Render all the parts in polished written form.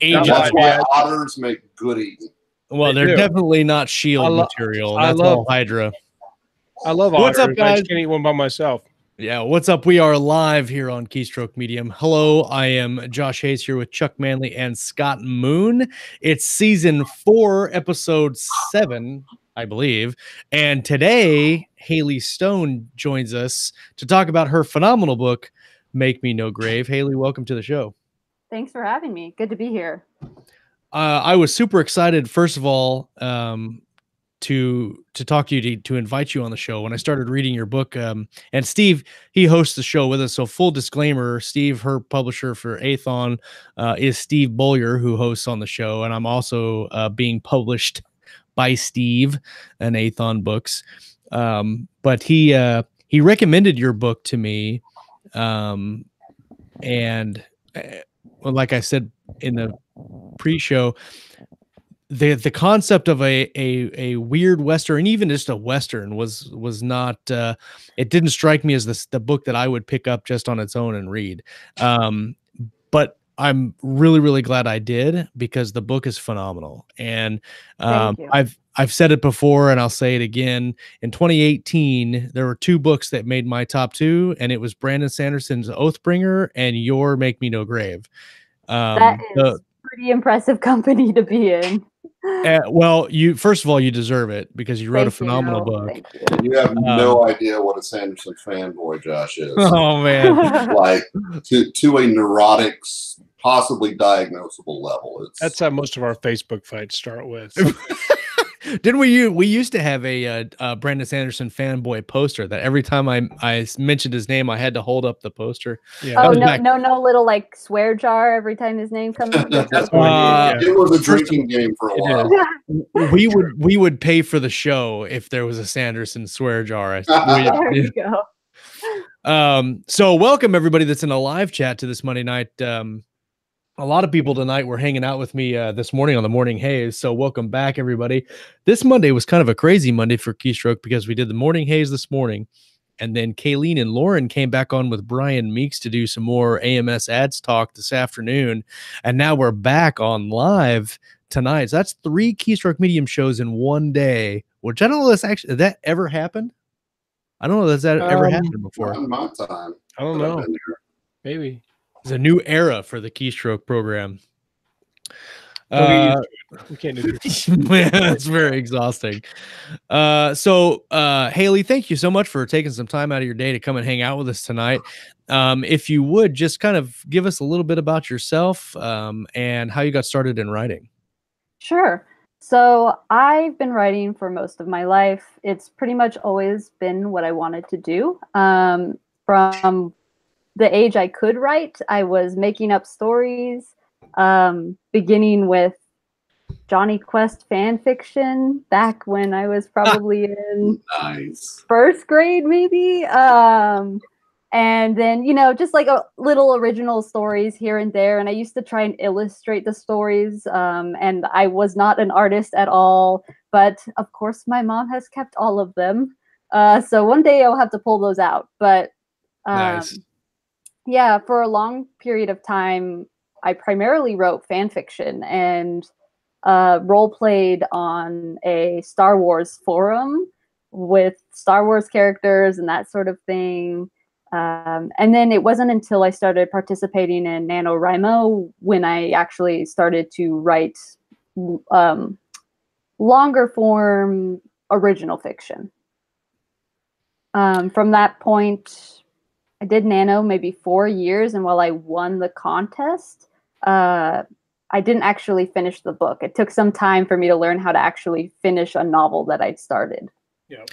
age. That's why otters make good eating. Well, they're definitely not shield material. That's all Hydra. I love otters. What's up, guys? I just can't eat one by myself. Yeah, what's up? We are live here on Keystroke Medium. Hello, I am Josh Hayes here with Chuck Manley and Scott Moon. It's season 4, episode 7, I believe. And today, Hayley Stone joins us to talk about her phenomenal book, Make Me No Grave. Hayley, welcome to the show. Thanks for having me. Good to be here. I was super excited, first of all, to talk to you, to invite you on the show. When I started reading your book, and Steve, he hosts the show with us. So full disclaimer, Steve, her publisher for Athon, is Steve Bollier, who hosts on the show. And I'm also being published by Steve and Athon Books. But he recommended your book to me. And well, like I said in the pre-show, the concept of a weird Western, and even just a Western, was not it didn't strike me as the book that I would pick up just on its own and read. But I'm really glad I did, because the book is phenomenal. And I've said it before and I'll say it again. In 2018, there were 2 books that made my top 2, and it was Brandon Sanderson's Oathbringer and your Make Me No Grave. That is pretty impressive company to be in. Well, first of all, you deserve it, because you wrote a phenomenal book. You have no idea what a Sanderson fanboy Josh is. Oh man, like to a neurotic, possibly diagnosable level. That's how most of our Facebook fights start with. Didn't we used to have a Brandon Sanderson fanboy poster that every time I mentioned his name, I had to hold up the poster. Yeah. Oh, no little like swear jar every time his name comes up. It was a drinking game for a while. We would pay for the show if there was a Sanderson swear jar. There you go. So welcome everybody that's in a live chat to this Monday night. A lot of people tonight were hanging out with me this morning on the Morning Haze, so welcome back, everybody. This Monday was kind of a crazy Monday for Keystroke, because we did the Morning Haze this morning, and then Kayleen and Lauren came back on with Brian Meeks to do some more AMS ads talk this afternoon, and now we're back on live tonight. So that's 3 Keystroke Medium shows in one day, which I don't know if that ever happened. I don't know if that ever happened before. Not in my time. I don't know. Maybe. It's a new era for the Keystroke program. We can't do this. It's very exhausting. So Hayley, thank you so much for taking some time out of your day to come and hang out with us tonight. If you would just kind of give us a little bit about yourself and how you got started in writing. Sure. So I've been writing for most of my life. It's pretty much always been what I wanted to do. From the age I could write, I was making up stories, beginning with Johnny Quest fan fiction back when I was probably in first grade, maybe. And then, just like a little original stories here and there. And I used to try and illustrate the stories. And I was not an artist at all. But of course, my mom has kept all of them. So one day I'll have to pull those out. But nice. Yeah, for a long period of time, I primarily wrote fan fiction and role played on a Star Wars forum with Star Wars characters and that sort of thing. And then it wasn't until I started participating in NaNoWriMo when I actually started to write longer form original fiction. From that point, I did Nano maybe 4 years, and while I won the contest, I didn't actually finish the book. It took some time for me to learn how to actually finish a novel that I'd started. Yeah.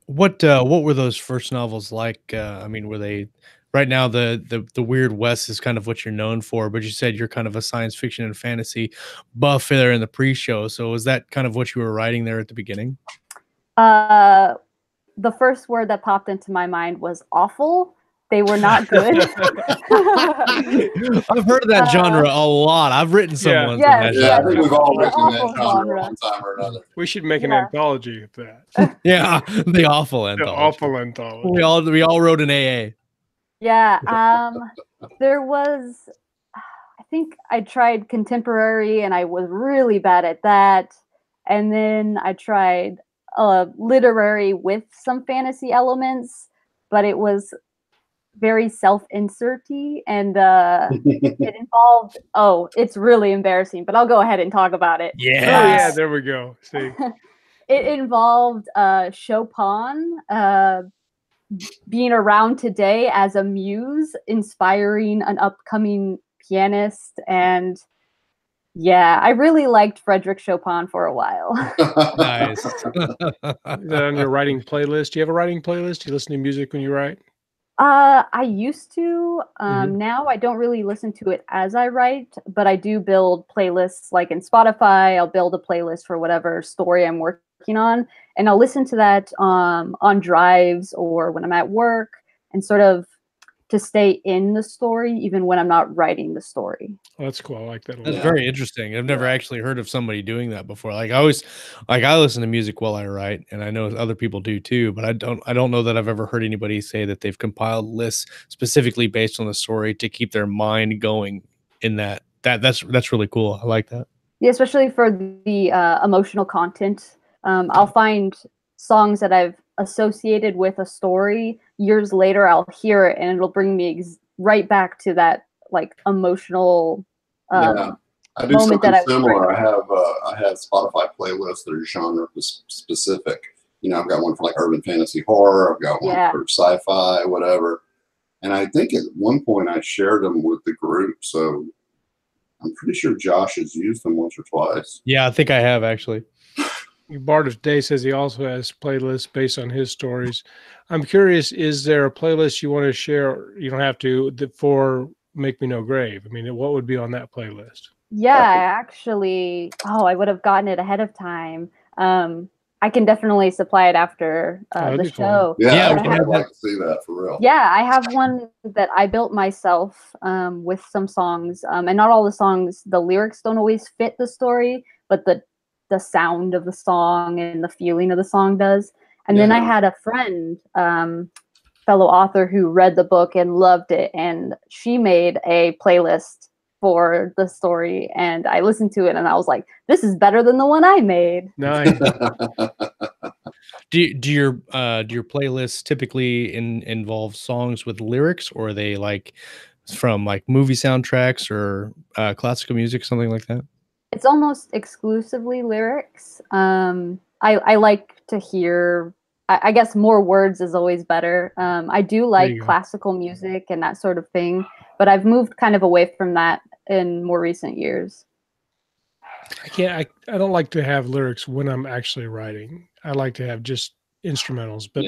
What were those first novels like? I mean, were they right now the Weird West is kind of what you're known for, but you said you're kind of a science fiction and fantasy buff there in the pre-show. So was that kind of what you were writing there at the beginning? The first word that popped into my mind was awful. They were not good. I've heard of that genre a lot. I've written some ones. I think we've all written that genre one time or another. We should make an anthology of that. Yeah, the awful anthology. The awful anthology. We all wrote an AA. Yeah, there was I think I tried contemporary and I was really bad at that. And then I tried literary with some fantasy elements, but it was very self-inserty, and it involved, oh, it's really embarrassing, but I'll go ahead and talk about it. Oh yeah, there we go. See, it involved Chopin being around today as a muse, inspiring an upcoming pianist. And yeah, I really liked Frederick Chopin for a while. Nice. is that on your writing playlist? Do you have a writing playlist? Do you listen to music when you write? I used to. Now I don't really listen to it as I write, but I do build playlists. Like in Spotify, I'll build a playlist for whatever story I'm working on, and I'll listen to that on drives or when I'm at work, and sort of to stay in the story even when I'm not writing the story. Oh, that's cool. I like that. That's very interesting. I've never actually heard of somebody doing that before. Like I listen to music while I write, and I know other people do too, but I don't know that I've ever heard anybody say that they've compiled lists specifically based on the story to keep their mind going in that. That's really cool. I like that. Yeah, especially for the emotional content. I'll find songs that I've associated with a story. Years later, I'll hear it and it'll bring me right back to that like emotional I do moment something that similar. I have Spotify playlists that are genre specific. You know, I've got one for like urban fantasy horror. I've got one for sci-fi, whatever. And I think at one point I shared them with the group. So I'm pretty sure Josh has used them once or twice. Yeah, I think I have actually. Bard of Day says he also has playlists based on his stories. I'm curious, is there a playlist you want to share? You don't have to, for Make Me No Grave. I mean, what would be on that playlist? Yeah, actually, I would have gotten it ahead of time. I can definitely supply it after the show. Yeah, I'd like to see that for real. Yeah, I have one that I built myself with some songs. And not all the songs, the lyrics don't always fit the story, but the sound of the song and the feeling of the song does. And then I had a friend, fellow author, who read the book and loved it, and she made a playlist for the story, and I listened to it and I was like, this is better than the one I made. Nice. Do your playlists typically involve songs with lyrics, or are they like from like movie soundtracks or classical music, something like that? It's almost exclusively lyrics. I like to hear, I guess more words is always better. I do like classical music and that sort of thing, but I've moved kind of away from that in more recent years. I don't like to have lyrics when I'm actually writing. I like to have just instrumentals, but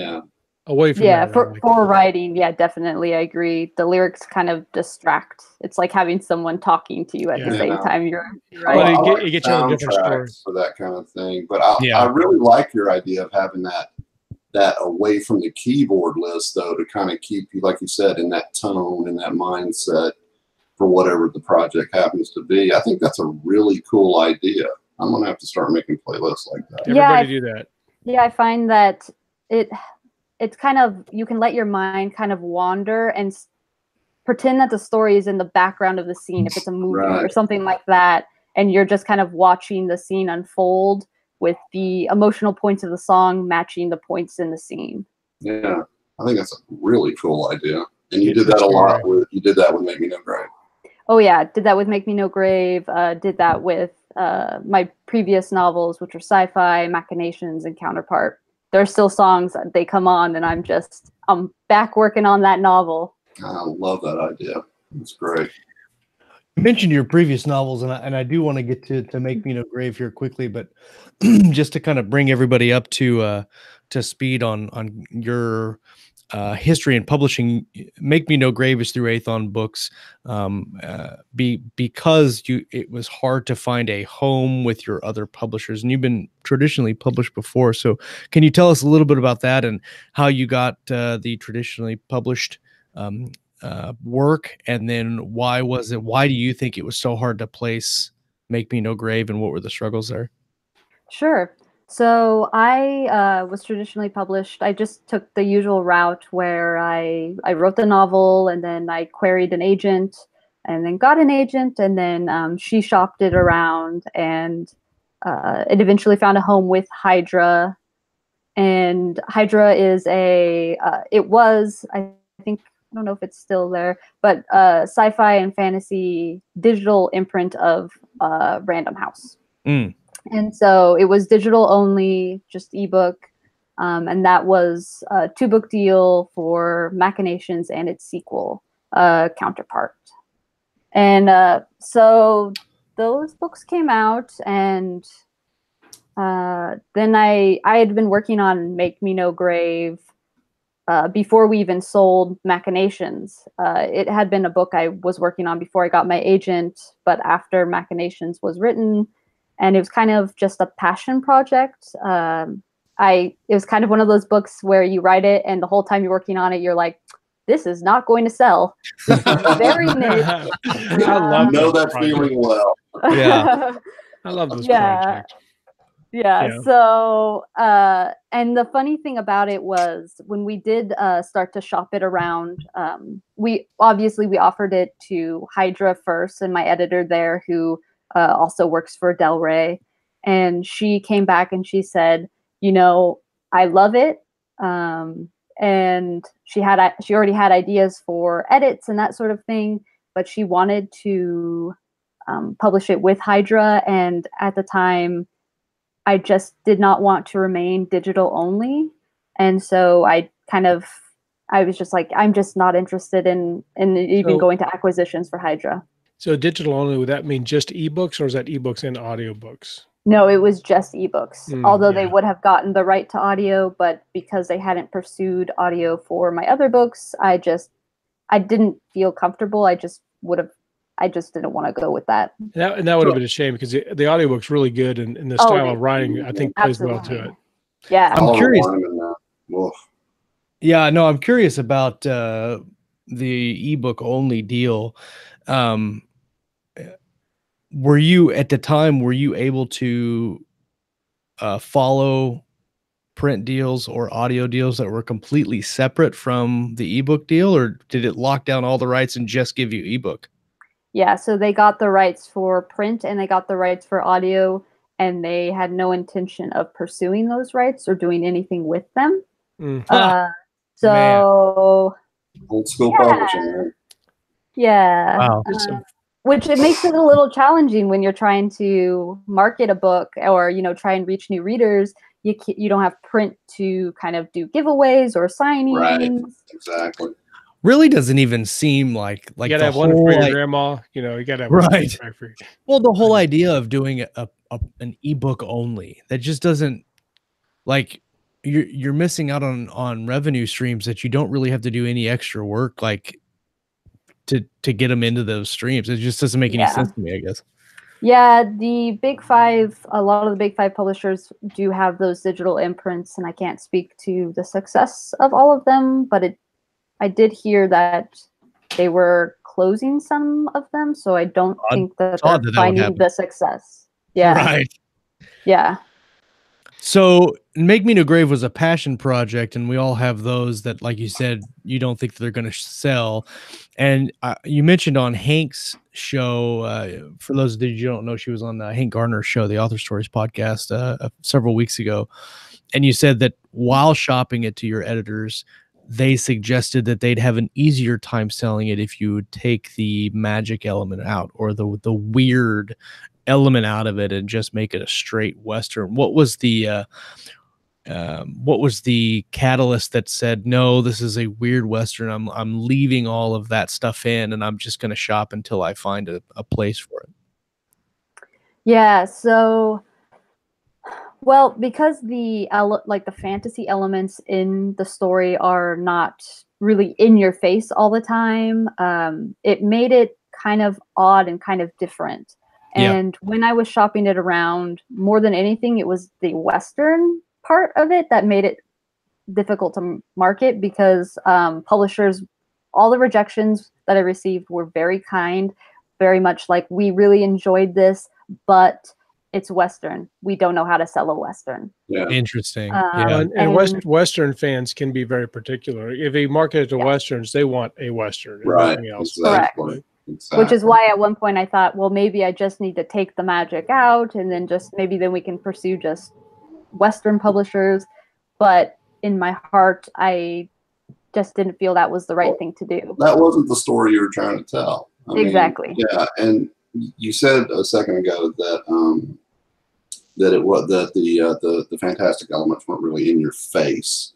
away from that. For writing, definitely, I agree. The lyrics kind of distract. It's like having someone talking to you at the same time you're writing. Well, it gets you a different story for that kind of thing. But I really like your idea of having that away from the keyboard list, though, to kind of keep you, like you said, in that tone and that mindset for whatever the project happens to be. I think that's a really cool idea. I'm gonna have to start making playlists like that. Everybody do that. Yeah, I find that it's kind of, you can let your mind kind of wander and pretend that the story is in the background of the scene, if it's a movie or something like that, and you're just kind of watching the scene unfold with the emotional points of the song matching the points in the scene. Yeah, I think that's a really cool idea. And you did that a lot you did that with Make Me No Grave. Oh yeah, did that with Make Me No Grave, did that with my previous novels, which are Sci-Fi, Machinations, and Counterpart. There are still songs that they come on and I'm back working on that novel. I love that idea. It's great. You mentioned your previous novels, and I do want to get to Make Me No Grave here quickly, but just to kind of bring everybody up to speed on your history and publishing. Make Me No Grave is through Aethon Books, because it was hard to find a home with your other publishers, and you've been traditionally published before. So can you tell us a little bit about that and how you got the traditionally published work, and then why do you think it was so hard to place Make Me No Grave, and what were the struggles there? Sure. So I was traditionally published. I just took the usual route where I wrote the novel, and then I queried an agent, and then got an agent, and then she shopped it around, and it eventually found a home with Hydra. And Hydra is it was, I think, I don't know if it's still there, but sci-fi and fantasy digital imprint of Random House. And so it was digital only, just ebook. And that was a 2-book deal for Machinations and its sequel counterpart. And so those books came out, and then I had been working on Make Me No Grave before we even sold Machinations. It had been a book I was working on before I got my agent, but after Machinations was written, and it was kind of just a passion project. It was kind of one of those books where you write it, and the whole time you're working on it, you're like, this is not going to sell. Very niche. I know that feeling well. Yeah. I love those projects. Yeah. So, and the funny thing about it was when we did start to shop it around, we offered it to Hydra first, and my editor there, who also works for Del Rey, and she came back and she said, I love it. And she already had ideas for edits and that sort of thing, but she wanted to publish it with Hydra. And at the time, I just did not want to remain digital only. And so I was just like, I'm just not interested in even going to acquisitions for Hydra. So digital only, would that mean just ebooks, or is that ebooks and audiobooks? No, it was just ebooks, although they would have gotten the right to audio, but because they hadn't pursued audio for my other books, I didn't feel comfortable. I just didn't want to go with that. And that would have been a shame, because the audiobook's really good, and the style of writing, I think, plays well to it. Yeah. I'm curious. Yeah, no, I'm curious about the ebook only deal. Were you able to follow print deals or audio deals that were completely separate from the ebook deal, or did it lock down all the rights and just give you ebook? Yeah, so they got the rights for print and they got the rights for audio, and they had no intention of pursuing those rights or doing anything with them. So old school publishing. Yeah. Wow. Which it makes it a little challenging when you're trying to market a book or, try and reach new readers. You don't have print to kind of do giveaways or signings. Right, exactly. Really doesn't even seem like you gotta have one for your grandma. You gotta have right. One for well, the whole idea of doing an ebook only, that just doesn't, like, you're missing out on revenue streams that you don't really have to do any extra work, like, to get them into those streams. It just doesn't make any sense to me, I guess. Yeah, the big five, a lot of the big five publishers do have those digital imprints, and I can't speak to the success of all of them, but I did hear that they were closing some of them, so I don't think that they're finding the success. Yeah. Right. Yeah. So Make Me No Grave was a passion project, and we all have those that, like you said, you don't think they're going to sell. And you mentioned on Hank's show, for those of you who don't know, she was on the Hank Garner's show, the Author Stories podcast, several weeks ago. And you said that while shopping it to your editors, they suggested that they'd have an easier time selling it if you would take the magic element out, or the weird element out of it, and just make it a straight Western. What was the catalyst that said, no, this is a weird Western, I'm leaving all of that stuff in, and I'm just going to shop until I find a place for it? Yeah, so, well, because the fantasy elements in the story are not really in your face all the time, it made it kind of odd and kind of different. And when I was shopping it around, more than anything, it was the Western part of it that made it difficult to market, because publishers, all the rejections that I received were very kind, very much like, we really enjoyed this, but it's Western. We don't know how to sell a Western. Yeah. Interesting. And Western fans can be very particular. If they market it to Westerns, they want a Western. Right. Nothing else. Exactly. Exactly. Which is why at one point I thought, well, maybe I just need to take the magic out, and then then we can pursue just Western publishers. But in my heart, I just didn't feel that was the right thing to do. That wasn't the story you were trying to tell. Exactly. Yeah, and you said a second ago that the fantastic elements weren't really in your face.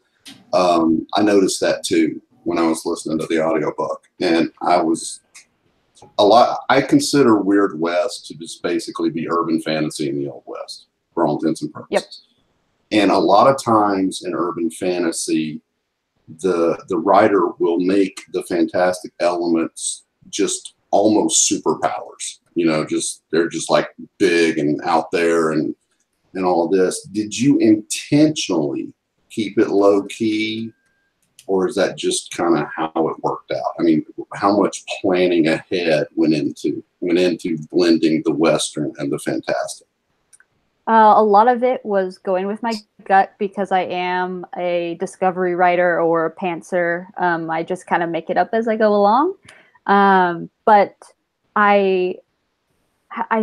I noticed that too when I was listening to the audiobook, and I consider Weird West to just basically be urban fantasy in the Old West for all intents and purposes. Yep. And a lot of times in urban fantasy, the writer will make the fantastic elements just almost superpowers. They're just like big and out there and all this. Did you intentionally keep it low key, or is that just kind of how it worked out? I mean, how much planning ahead went into blending the Western and the fantastic? A lot of it was going with my gut, because I am a discovery writer or a pantser. I just kind of make it up as I go along. But I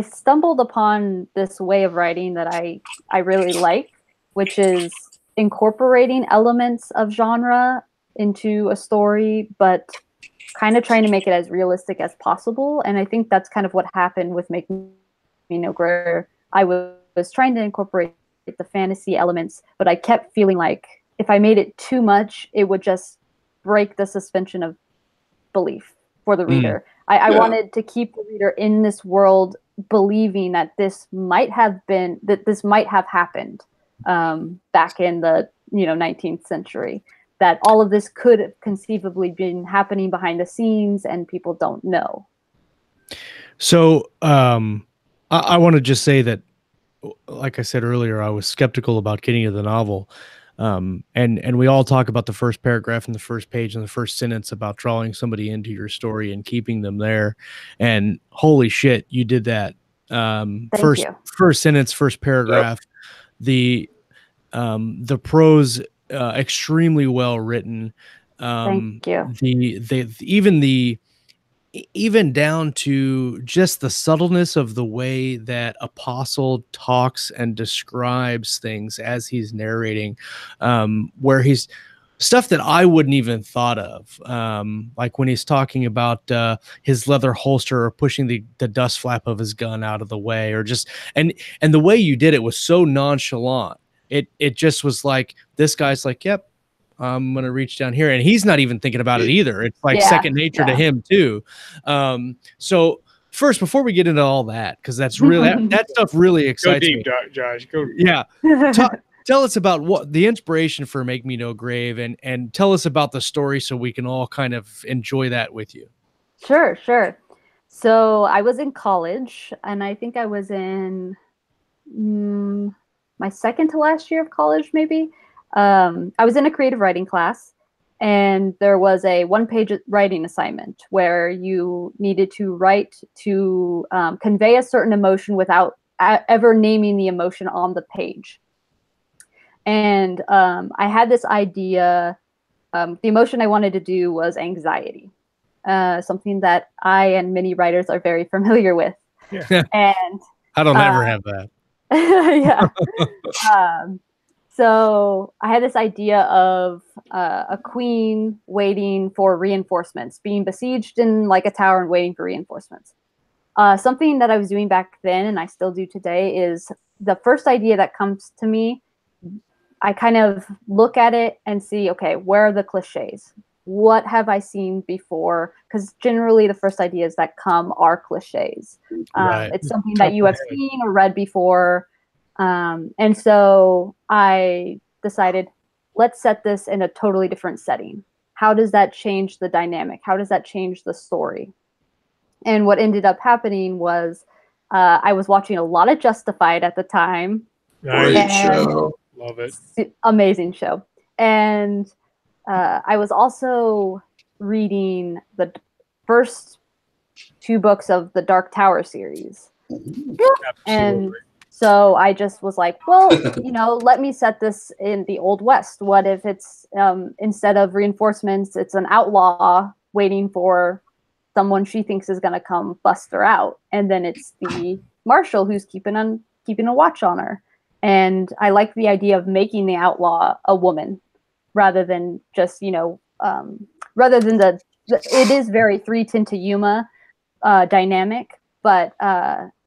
stumbled upon this way of writing that I really like, which is incorporating elements of genre into a story, but kind of trying to make it as realistic as possible. And I think that's kind of what happened with Make Me No Grave. I was trying to incorporate the fantasy elements, but I kept feeling like if I made it too much, it would just break the suspension of belief for the reader. I wanted to keep the reader in this world believing that this might have happened back in the 19th century, that all of this could have conceivably been happening behind the scenes and people don't know. So I want to just say that, like I said earlier, I was skeptical about getting to the novel. And we all talk about the first paragraph and the first page and the first sentence about drawing somebody into your story and keeping them there. And holy shit, you did that. First sentence, first paragraph, yep. The prose, extremely well written. Thank you. Even down to just the subtleness of the way that Apostle talks and describes things as he's narrating, where he's stuff that I wouldn't even thought of. Like when he's talking about his leather holster or pushing the dust flap of his gun out of the way, or just, and the way you did it was so nonchalant. It just was like, this guy's like, yep, I'm going to reach down here. And he's not even thinking about it either. It's like second nature to him too. So first, before we get into all that, because that's really, that stuff really excites me. Go deep, Josh. Go. Yeah. Tell us about what the inspiration for Make Me No Grave, and tell us about the story so we can all kind of enjoy that with you. Sure. So I was in college, and I think I was in my second to last year of college, maybe. I was in a creative writing class, and there was a one-page writing assignment where you needed to write to convey a certain emotion without ever naming the emotion on the page. And I had this idea. The emotion I wanted to do was anxiety, something that I and many writers are very familiar with. Yeah. And I don't ever have that. Yeah. So I had this idea of a queen waiting for reinforcements, being besieged in like a tower and waiting for reinforcements. Something that I was doing back then, and I still do today, is the first idea that comes to me, I kind of look at it and see, okay, where are the cliches? What have I seen before? Because generally the first ideas that come are cliches. Right. It's something that you have seen or read before. And so I decided, let's set this in a totally different setting. How does that change the dynamic? How does that change the story? And what ended up happening was I was watching a lot of Justified at the time. Great show. Love it. Amazing show. And I was also reading the first two books of the Dark Tower series. And so I just was like, well, let me set this in the Old West. What if it's instead of reinforcements, it's an outlaw waiting for someone she thinks is going to come bust her out. And then it's the marshal who's keeping a watch on her. And I like the idea of making the outlaw a woman rather than just, rather than it is very 3-10 to Yuma dynamic, but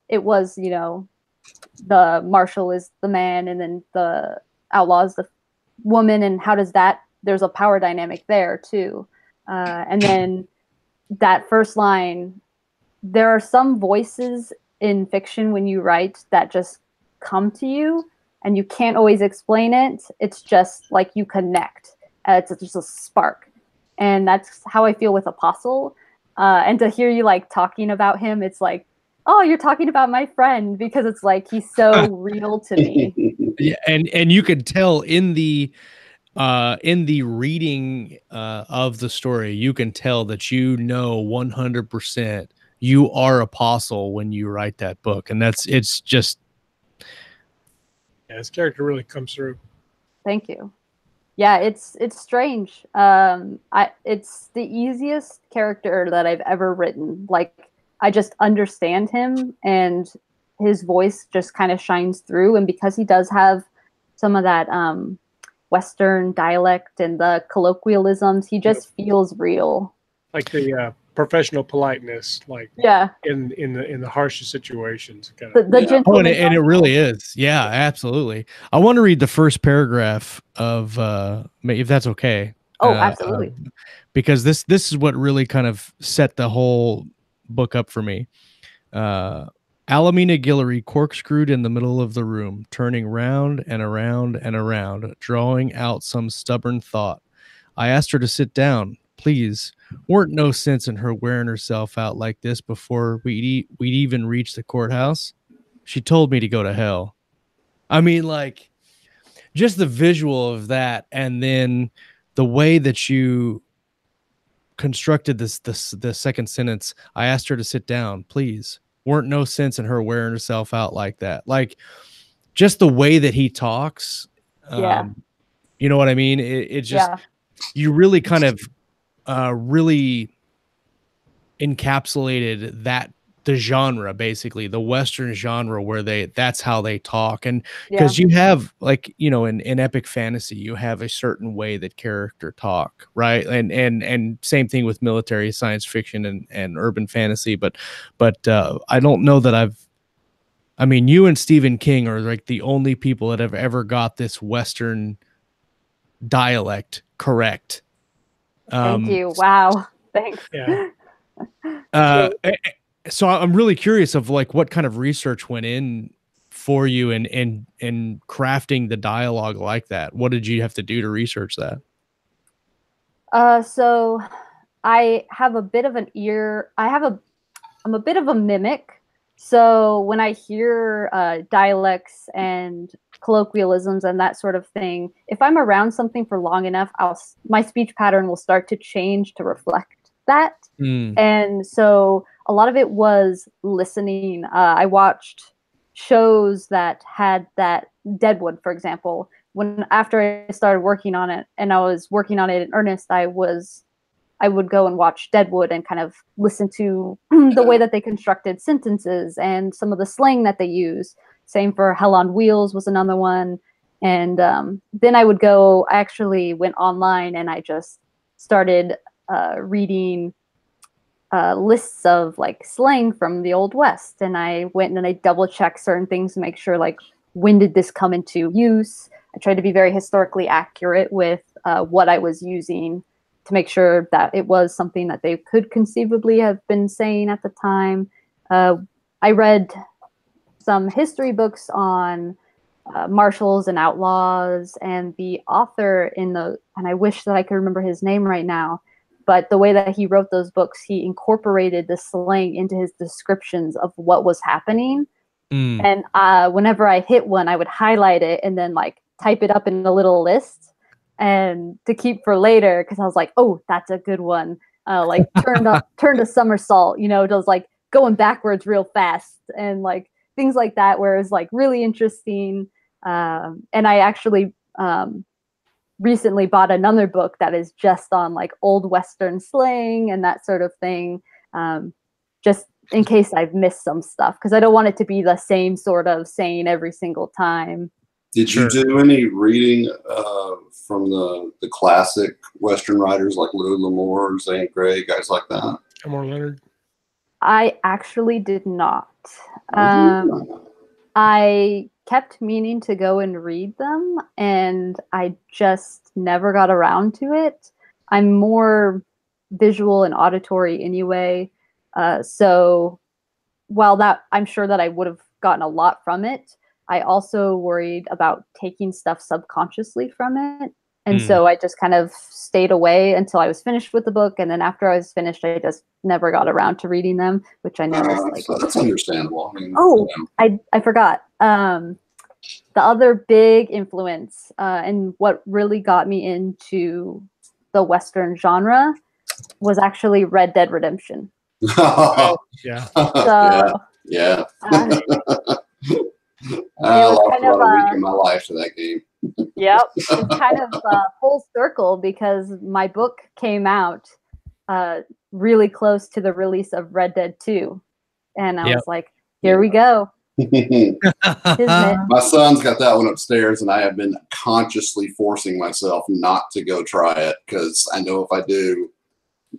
it was, the marshal is the man and then the outlaw is the woman. And how does there's a power dynamic there too. And then that first line, there are some voices in fiction when you write that just come to you and you can't always explain it. It's just like you connect. It's just a spark. And that's how I feel with Apostle. And to hear you like talking about him, it's like, oh, you're talking about my friend, because it's like he's so real to me. Yeah, and you could tell in the reading of the story, you can tell that 100% you are Apostle when you write that book, and it's just his character really comes through. Thank you. Yeah, it's strange. It's the easiest character that I've ever written. Like, I just understand him, and his voice just kind of shines through. And because he does have some of that Western dialect and the colloquialisms, he just feels real. Like the professional politeness, like in the harshest situations. Kind of. And it really is. Yeah, absolutely. I want to read the first paragraph of, if that's okay. Oh, absolutely. Because this is what really kind of set the whole book up for me. Alameda Guillory corkscrewed in the middle of the room, turning round and around and around, drawing out some stubborn thought. I asked her to sit down, please. Weren't no sense in her wearing herself out like this before we'd even reached the courthouse. She told me to go to hell. I mean, like, just the visual of that, and then the way that you constructed the second sentence. I asked her to sit down, please. Weren't no sense in her wearing herself out like that. Like, just the way that he talks. You know what I mean? It just, you really kind of really encapsulated the genre, basically the Western genre, where that's how they talk. And because you have, like, in epic fantasy, you have a certain way that character talk, right? And same thing with military science fiction and urban fantasy. But I don't know that you and Stephen King are like the only people that have ever got this Western dialect correct. Thank you. Wow. Thanks. Yeah. So I'm really curious of like what kind of research went in for you in crafting the dialogue like that. What did you have to do to research that? So I have a bit of an ear. I'm a bit of a mimic. So when I hear dialects and colloquialisms and that sort of thing, if I'm around something for long enough, my speech pattern will start to change to reflect that. And so a lot of it was listening. I watched shows that had that. Deadwood, for example. After I started working on it, and I was working on it in earnest, I would go and watch Deadwood and kind of listen to the way that they constructed sentences and some of the slang that they use. Same for Hell on Wheels was another one. And then I actually went online and I just started reading lists of like slang from the Old West. And I went and I double checked certain things to make sure, like, when did this come into use? I tried to be very historically accurate with what I was using to make sure that it was something that they could conceivably have been saying at the time. I read some history books on marshals and outlaws, and the author and I wish that I could remember his name right now, but the way that he wrote those books, he incorporated the slang into his descriptions of what was happening. And whenever I hit one, I would highlight it and then like type it up in a little list and to keep for later, because I was like, oh, that's a good one. Like turned a somersault, just like going backwards real fast and like things like that, where it's like really interesting. And I actually recently bought another book that is just on like old Western slang and that sort of thing. just in case I've missed some stuff, because I don't want it to be the same sort of saying every single time. Did you do any reading from the classic Western writers like Louis L'Amour, Zane Grey, guys like that? Elmore Leonard? I actually did not. I kept meaning to go and read them, and I just never got around to it. I'm more visual and auditory anyway. So while that, I'm sure that I would have gotten a lot from it, I also worried about taking stuff subconsciously from it. And so I just kind of stayed away until I was finished with the book. And then after I was finished, I just never got around to reading them, which I know is like... So that's understandable. I mean, I forgot. The other big influence and what really got me into the Western genre was actually Red Dead Redemption. Yeah. So, yeah. I lost a lot of week in my life to that game. Yep. It's kind of full circle because my book came out really close to the release of Red Dead 2. And I was like, here we go. My son's got that one upstairs, and I have been consciously forcing myself not to go try it because I know if I do,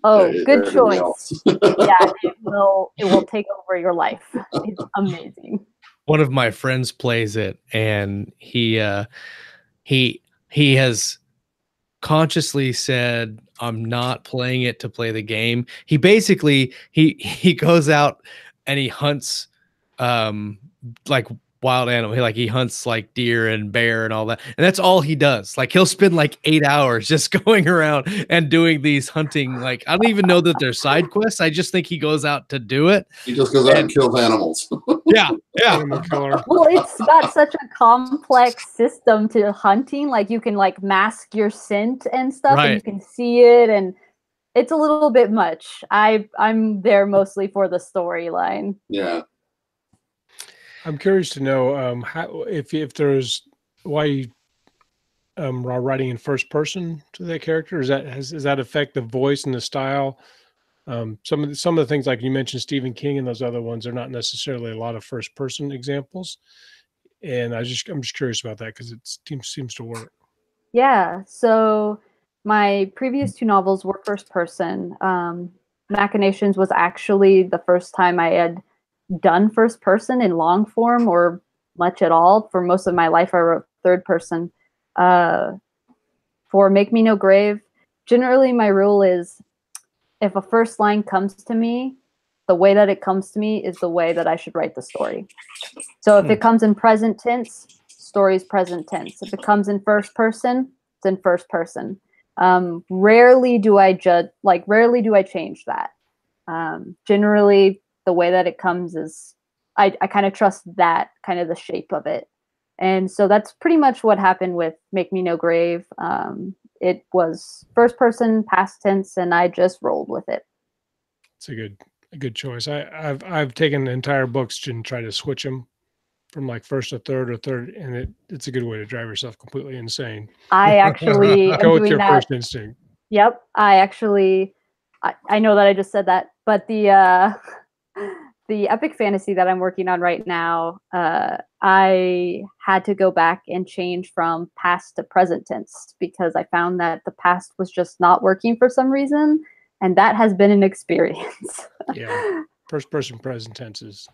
good choice. Yeah, it will take over your life. It's amazing. One of my friends plays it, and he has consciously said, I'm not playing it to play the game. He basically he goes out and he hunts like wild animal. He hunts like deer and bear and all that, and that's all he does. Like he'll spend like 8 hours just going around and doing these hunting. Like I don't even know that they're side quests. I just think he goes out to do it. He just goes out and kills animals. Yeah. Well, it's got such a complex system to hunting. Like you can like mask your scent and stuff, and you can see it, and it's a little bit much. I'm there mostly for the storyline. Yeah. I'm curious to know how if there's why you are writing in first person to that character. Does that affect the voice and the style? Some of the things like you mentioned Stephen King and those other ones are not necessarily a lot of first person examples, and I'm just curious about that because it seems to work. Yeah. So my previous 2 novels were first person. Machinations was actually the first time I had done first person in long form or much at all. For most of my life, I wrote third person. For Make Me No Grave, generally my rule is if a first line comes to me, the way that it comes to me is the way that I should write the story. So if it comes in present tense, story's present tense. If it comes in first person, it's in first person. Rarely do I change that. Generally, the way that it comes is I kind of trust that kind of the shape of it. And so that's pretty much what happened with Make Me No Grave. It was first person, past tense, and I just rolled with it. It's a good choice. I've taken entire books and tried to switch them from like first to third or third, and it's a good way to drive yourself completely insane. I actually am go with doing your that. First instinct. Yep. I know that I just said that, but the epic fantasy that I'm working on right now, I had to go back and change from past to present tense because I found that the past was just not working for some reason, and that has been an experience. Yeah, first person present tense is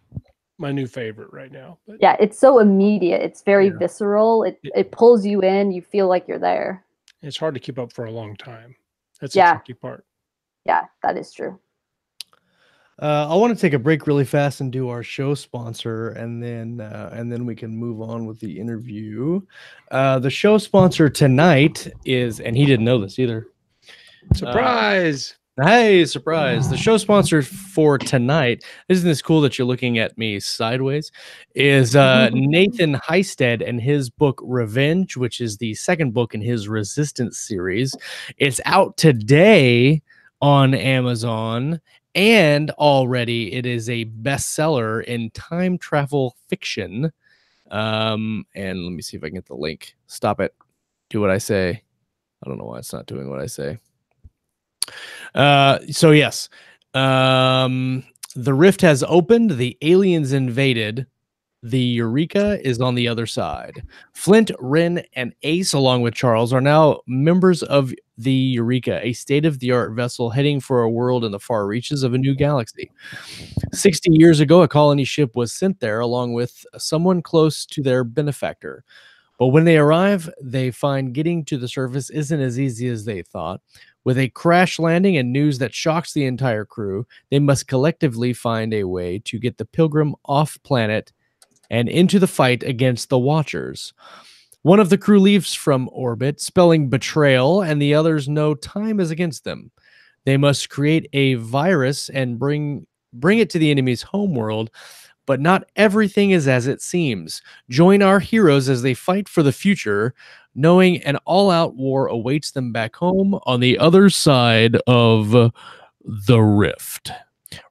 my new favorite right now. But yeah, it's so immediate. It's very visceral. It pulls you in. You feel like you're there. It's hard to keep up for a long time. That's the tricky part. Yeah, that is true. I want to take a break really fast and do our show sponsor, and then we can move on with the interview. The show sponsor tonight is, and he didn't know this either. Surprise! Hey, surprise. The show sponsor for tonight, isn't this cool that you're looking at me sideways, is Nathan Hystad and his book Revenge, which is the second book in his Resistance series. It's out today on Amazon, and already it is a bestseller in time travel fiction. And let me see if I can get the link. Stop it. Do what I say. I don't know why it's not doing what I say. So yes, The rift has opened. The aliens invaded. The Eureka is on the other side. Flint, Wren, and Ace, along with Charles, are now members of the Eureka, a state-of-the-art vessel heading for a world in the far reaches of a new galaxy. 60 years ago, a colony ship was sent there along with someone close to their benefactor. But when they arrive, they find getting to the surface isn't as easy as they thought. With a crash landing and news that shocks the entire crew, they must collectively find a way to get the Pilgrim off planet and into the fight against the Watchers. One of the crew leaves from orbit, spelling betrayal, and the others know time is against them. They must create a virus and bring it to the enemy's homeworld, but not everything is as it seems. Join our heroes as they fight for the future, knowing an all-out war awaits them back home on the other side of the rift.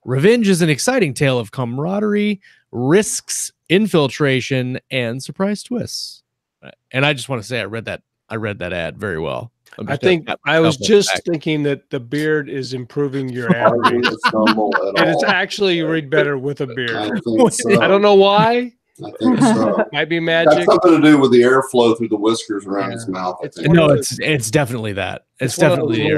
Revenge is an exciting tale of camaraderie, risks, infiltration, and surprise twists. And I just want to say I read that ad very well. I think I was just thinking that the beard is improving your average. And it's actually you read better with a beard. I don't know why. I think so. Might be magic. That's something to do with the airflow through the whiskers around his mouth. It's definitely that. It's definitely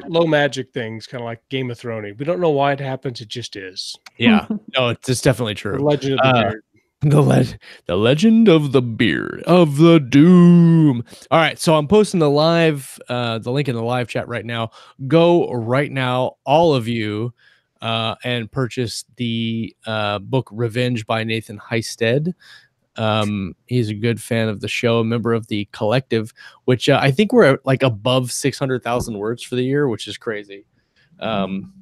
low magic things, kind of like Game of Thrones. We don't know why it happens. It just is. Yeah. No, it's definitely true. The legend of the beard. The legend of the beard of the doom. All right, so I'm posting the link in the live chat right now. Go right now, all of you, and purchase the book Revenge by Nathan Hystad. He's a good fan of the show, a member of the collective, which I think we're at like above 600,000 words for the year, which is crazy. And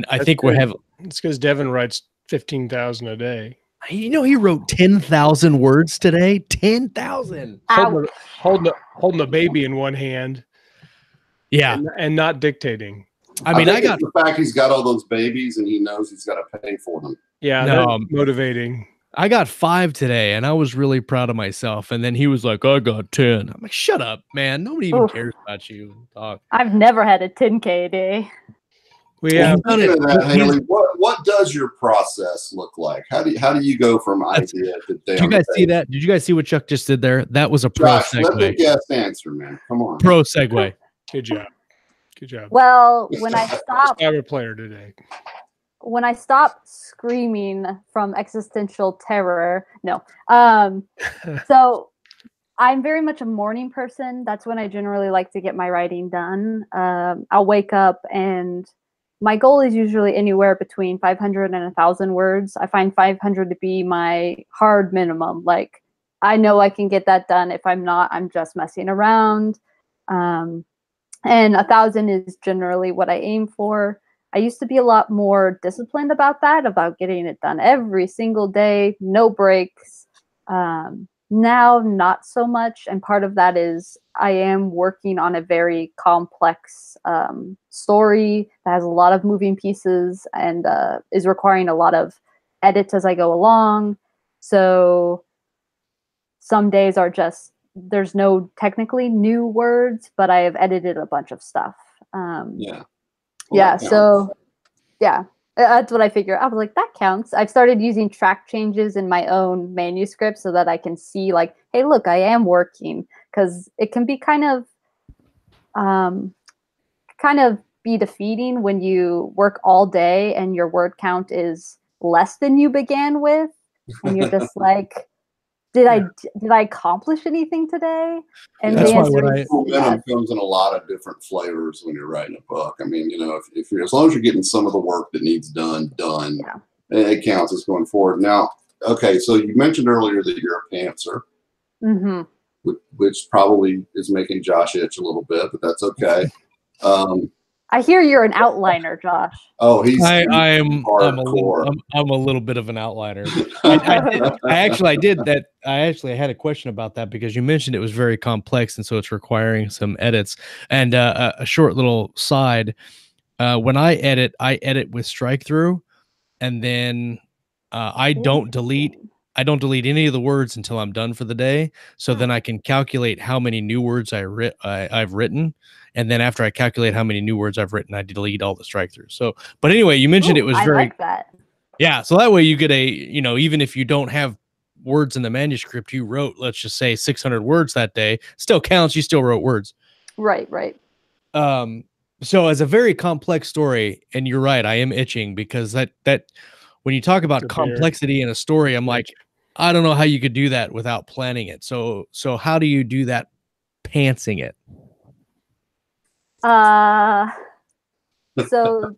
I think we have. It's because Devin writes 15,000 a day. You know, he wrote 10,000 words today. 10,000. Holding a baby in one hand. Yeah, and not dictating. I mean, I got the fact he's got all those babies and he knows he's got to pay for them. Yeah, no, motivating. I got 5 today, and I was really proud of myself. And then he was like, "I got 10." I'm like, "Shut up, man! Nobody even cares about you." I've never had a 10K a day. Hayley, what does your process look like? How do you go from idea to day? Did you guys see that? Did you guys see what Chuck just did there? That was a pro segue. Let the guest answer, man. Come on. Pro segue. Good job. Good job. Well, when I stopped, player today. When I stopped screaming from existential terror, so I'm very much a morning person. That's when I generally like to get my writing done. I'll wake up and my goal is usually anywhere between 500 and 1,000 words. I find 500 to be my hard minimum. Like, I know I can get that done. If I'm not, I'm just messing around. And 1,000 is generally what I aim for. I used to be a lot more disciplined about that, about getting it done every single day, no breaks. Now, not so much. And part of that is I am working on a very complex story that has a lot of moving pieces and is requiring a lot of edits as I go along. So some days are just, there's no technically new words, but I have edited a bunch of stuff. That's what I figure. I was like, that counts. I've started using track changes in my own manuscript so that I can see, like, hey, look, I am working, because it can be kind of be defeating when you work all day and your word count is less than you began with, and you're just like, did I accomplish anything today? And that's why momentum comes in a lot of different flavors when you're writing a book. I mean, if you're, as long as you're getting some of the work that needs done, it counts as going forward. Now, okay, so you mentioned earlier that you're a pantser, which probably is making Josh itch a little bit, but that's okay. I hear you're an outliner, Josh. Oh, I'm a little bit of an outliner. I actually had a question about that because you mentioned it was very complex, and so it's requiring some edits. And a short little side: when I edit with strike through, and then I don't delete I don't delete any of the words until I'm done for the day. So then I can calculate how many new words I've written. And then after I calculate how many new words I've written, I delete all the strike throughs. So, but anyway, you mentioned it was I very, like that. yeah. So that way you get even if you don't have words in the manuscript, you wrote, let's just say 600 words that day, still counts. You still wrote words. Right. So as a very complex story, and you're right, I am itching because that when you talk about complexity in a story, I'm like, I don't know how you could do that without planning it. So how do you do that pantsing it? So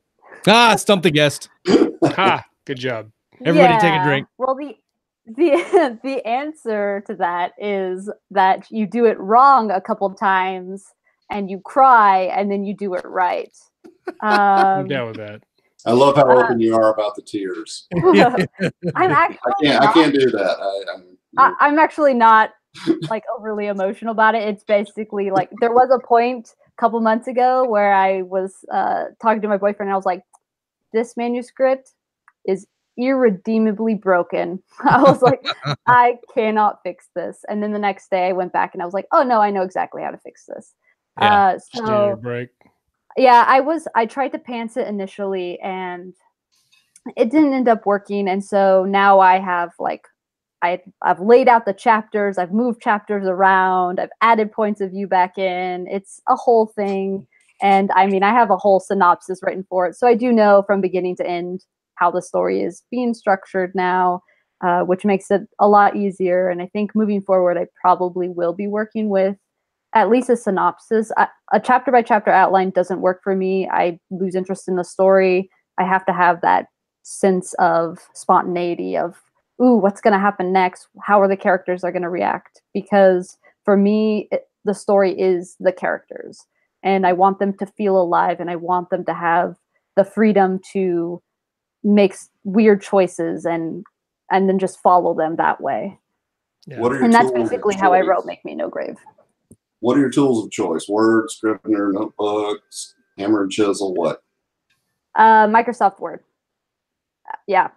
stump the guest. Good job. Everybody take a drink. Well, the answer to that is that you do it wrong a couple times and you cry and then you do it right. I'm down with that. I love how open you are about the tears. I'm actually I can't do that. I'm actually not like overly emotional about it. It's basically like there was a point a couple months ago where I was talking to my boyfriend and I was like, this manuscript is irredeemably broken. I was like, I cannot fix this. And then the next day I went back and I was like, oh no, I know exactly how to fix this. So yeah, I tried to pants it initially and it didn't end up working. And so now I have like, I've laid out the chapters, I've moved chapters around, I've added points of view back in. It's a whole thing. And I mean, I have a whole synopsis written for it. So I do know from beginning to end how the story is being structured now, which makes it a lot easier. And I think moving forward, I probably will be working with at least a synopsis. A chapter by chapter outline doesn't work for me. I lose interest in the story. I have to have that sense of spontaneity of, ooh, what's going to happen next? How are the characters are going to react? Because for me, the story is the characters. And I want them to feel alive and I want them to have the freedom to make weird choices and then just follow them that way. Yeah. And that's basically how I wrote Make Me No Grave. What are your tools of choice? Word, Scrivener, notebooks, hammer and chisel, what? Microsoft Word. Yeah,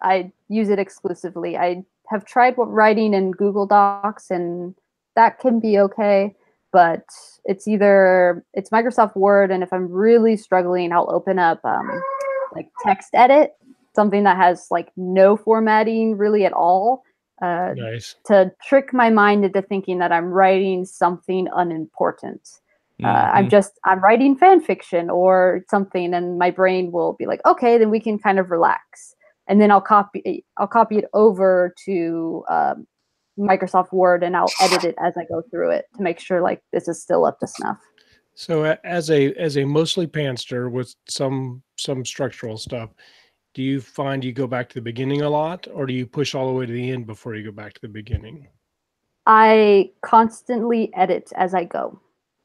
I use it exclusively. I have tried writing in Google Docs and that can be okay, but it's Microsoft Word, and if I'm really struggling, I'll open up like text edit, something that has like no formatting really at all. Nice. To trick my mind into thinking that I'm writing something unimportant. I'm writing fan fiction or something, and my brain will be like, okay, then we can kind of relax. And then I'll copy it over to Microsoft Word, and I'll edit it as I go through it to make sure like this is still up to snuff. So as a mostly pantster with some structural stuff, do you find you go back to the beginning a lot, or do you push all the way to the end before you go back to the beginning? I constantly edit as I go.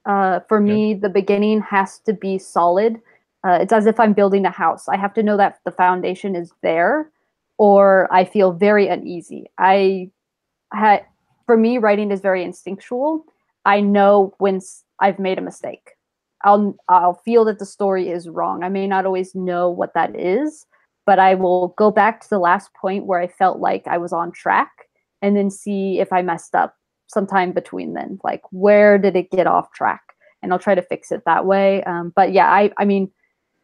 For me, the beginning has to be solid. It's as if I'm building a house. I have to know that the foundation is there, or I feel very uneasy. For me, writing is very instinctual. I know when I've made a mistake. I'll feel that the story is wrong. I may not always know what that is, but I will go back to the last point where I felt like I was on track and then see if I messed up sometime between then. Like, where did it get off track? And I'll try to fix it that way. But yeah, I mean,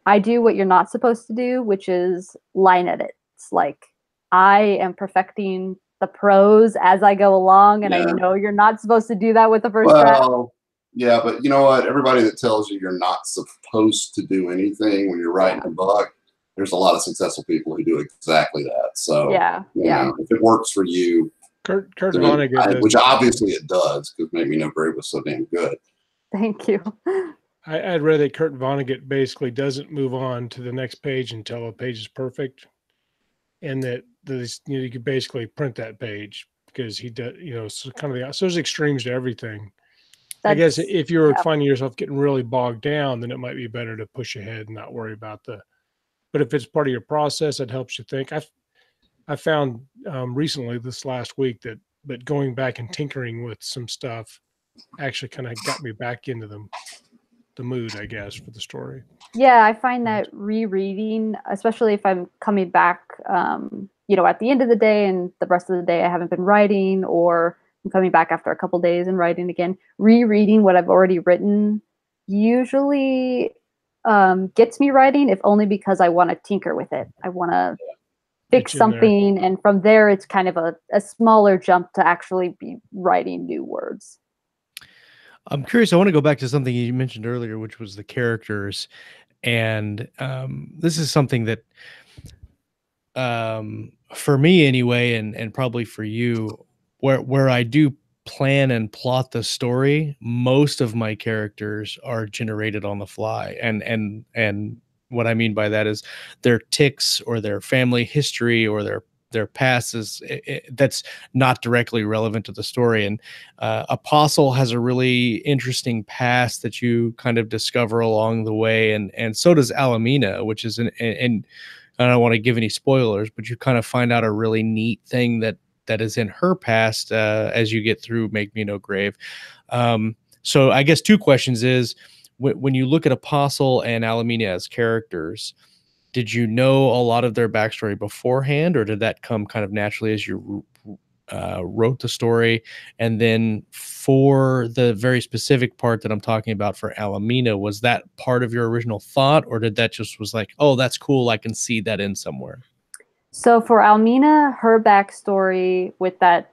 I do what you're not supposed to do, which is line edits. Like, I am perfecting the prose as I go along, and I know you're not supposed to do that with the first draft. Yeah, but you know what? Everybody that tells you you're not supposed to do anything when you're writing a book, there's a lot of successful people who do exactly that. So you know, if it works for you, Kurt Vonnegut, which obviously it does, because Make Me No Grave was so damn good. Thank you. I'd read that Kurt Vonnegut basically doesn't move on to the next page until a page is perfect, and that you could basically print that page because he does, so kind of so there's extremes to everything. I guess if you're finding yourself getting really bogged down, then it might be better to push ahead and not worry about but if it's part of your process, it helps you think. I found recently this last week that going back and tinkering with some stuff actually kind of got me back into the mood, I guess, for the story. Yeah, I find that rereading, especially if I'm coming back you know, at the end of the day and the rest of the day I haven't been writing, or I'm coming back after a couple days and writing again, rereading what I've already written usually gets me writing, if only because I want to tinker with it. I want to fix something, and from there it's kind of a smaller jump to actually be writing new words. I'm curious, I want to go back to something you mentioned earlier, which was the characters. And this is something that for me anyway, and probably for you, where I do plan and plot the story, most of my characters are generated on the fly. And what I mean by that is their tics or their family history or their past is that's not directly relevant to the story. And Apostle has a really interesting past that you kind of discover along the way, and so does Alamina, which is and I don't want to give any spoilers, but you kind of find out a really neat thing that is in her past as you get through Make Me No Grave. So I guess two questions is, when you look at Apostle and Alamina as characters, did you know a lot of their backstory beforehand, or did that come kind of naturally as you wrote the story? And then for the very specific part that I'm talking about for Alamina, was that part of your original thought, or did that just was like, oh, that's cool, I can see that in somewhere? So for Almina, her backstory with that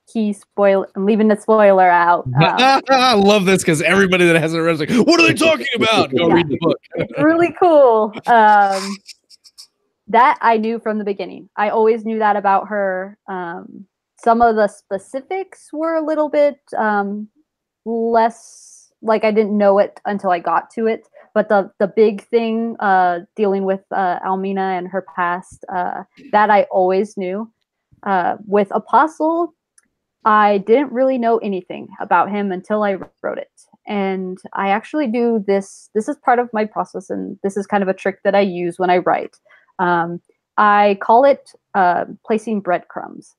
key spoiler, I'm leaving the spoiler out. I love this because everybody that hasn't read is like, what are they talking about? Go read the book. It's really cool. That I knew from the beginning. I always knew that about her. Some of the specifics were a little bit less, like I didn't know it until I got to it. But the big thing dealing with Almina and her past, that I always knew. With Apostle, I didn't really know anything about him until I wrote it. And I actually do this. This is part of my process, and this is kind of a trick that I use when I write. I call it placing breadcrumbs.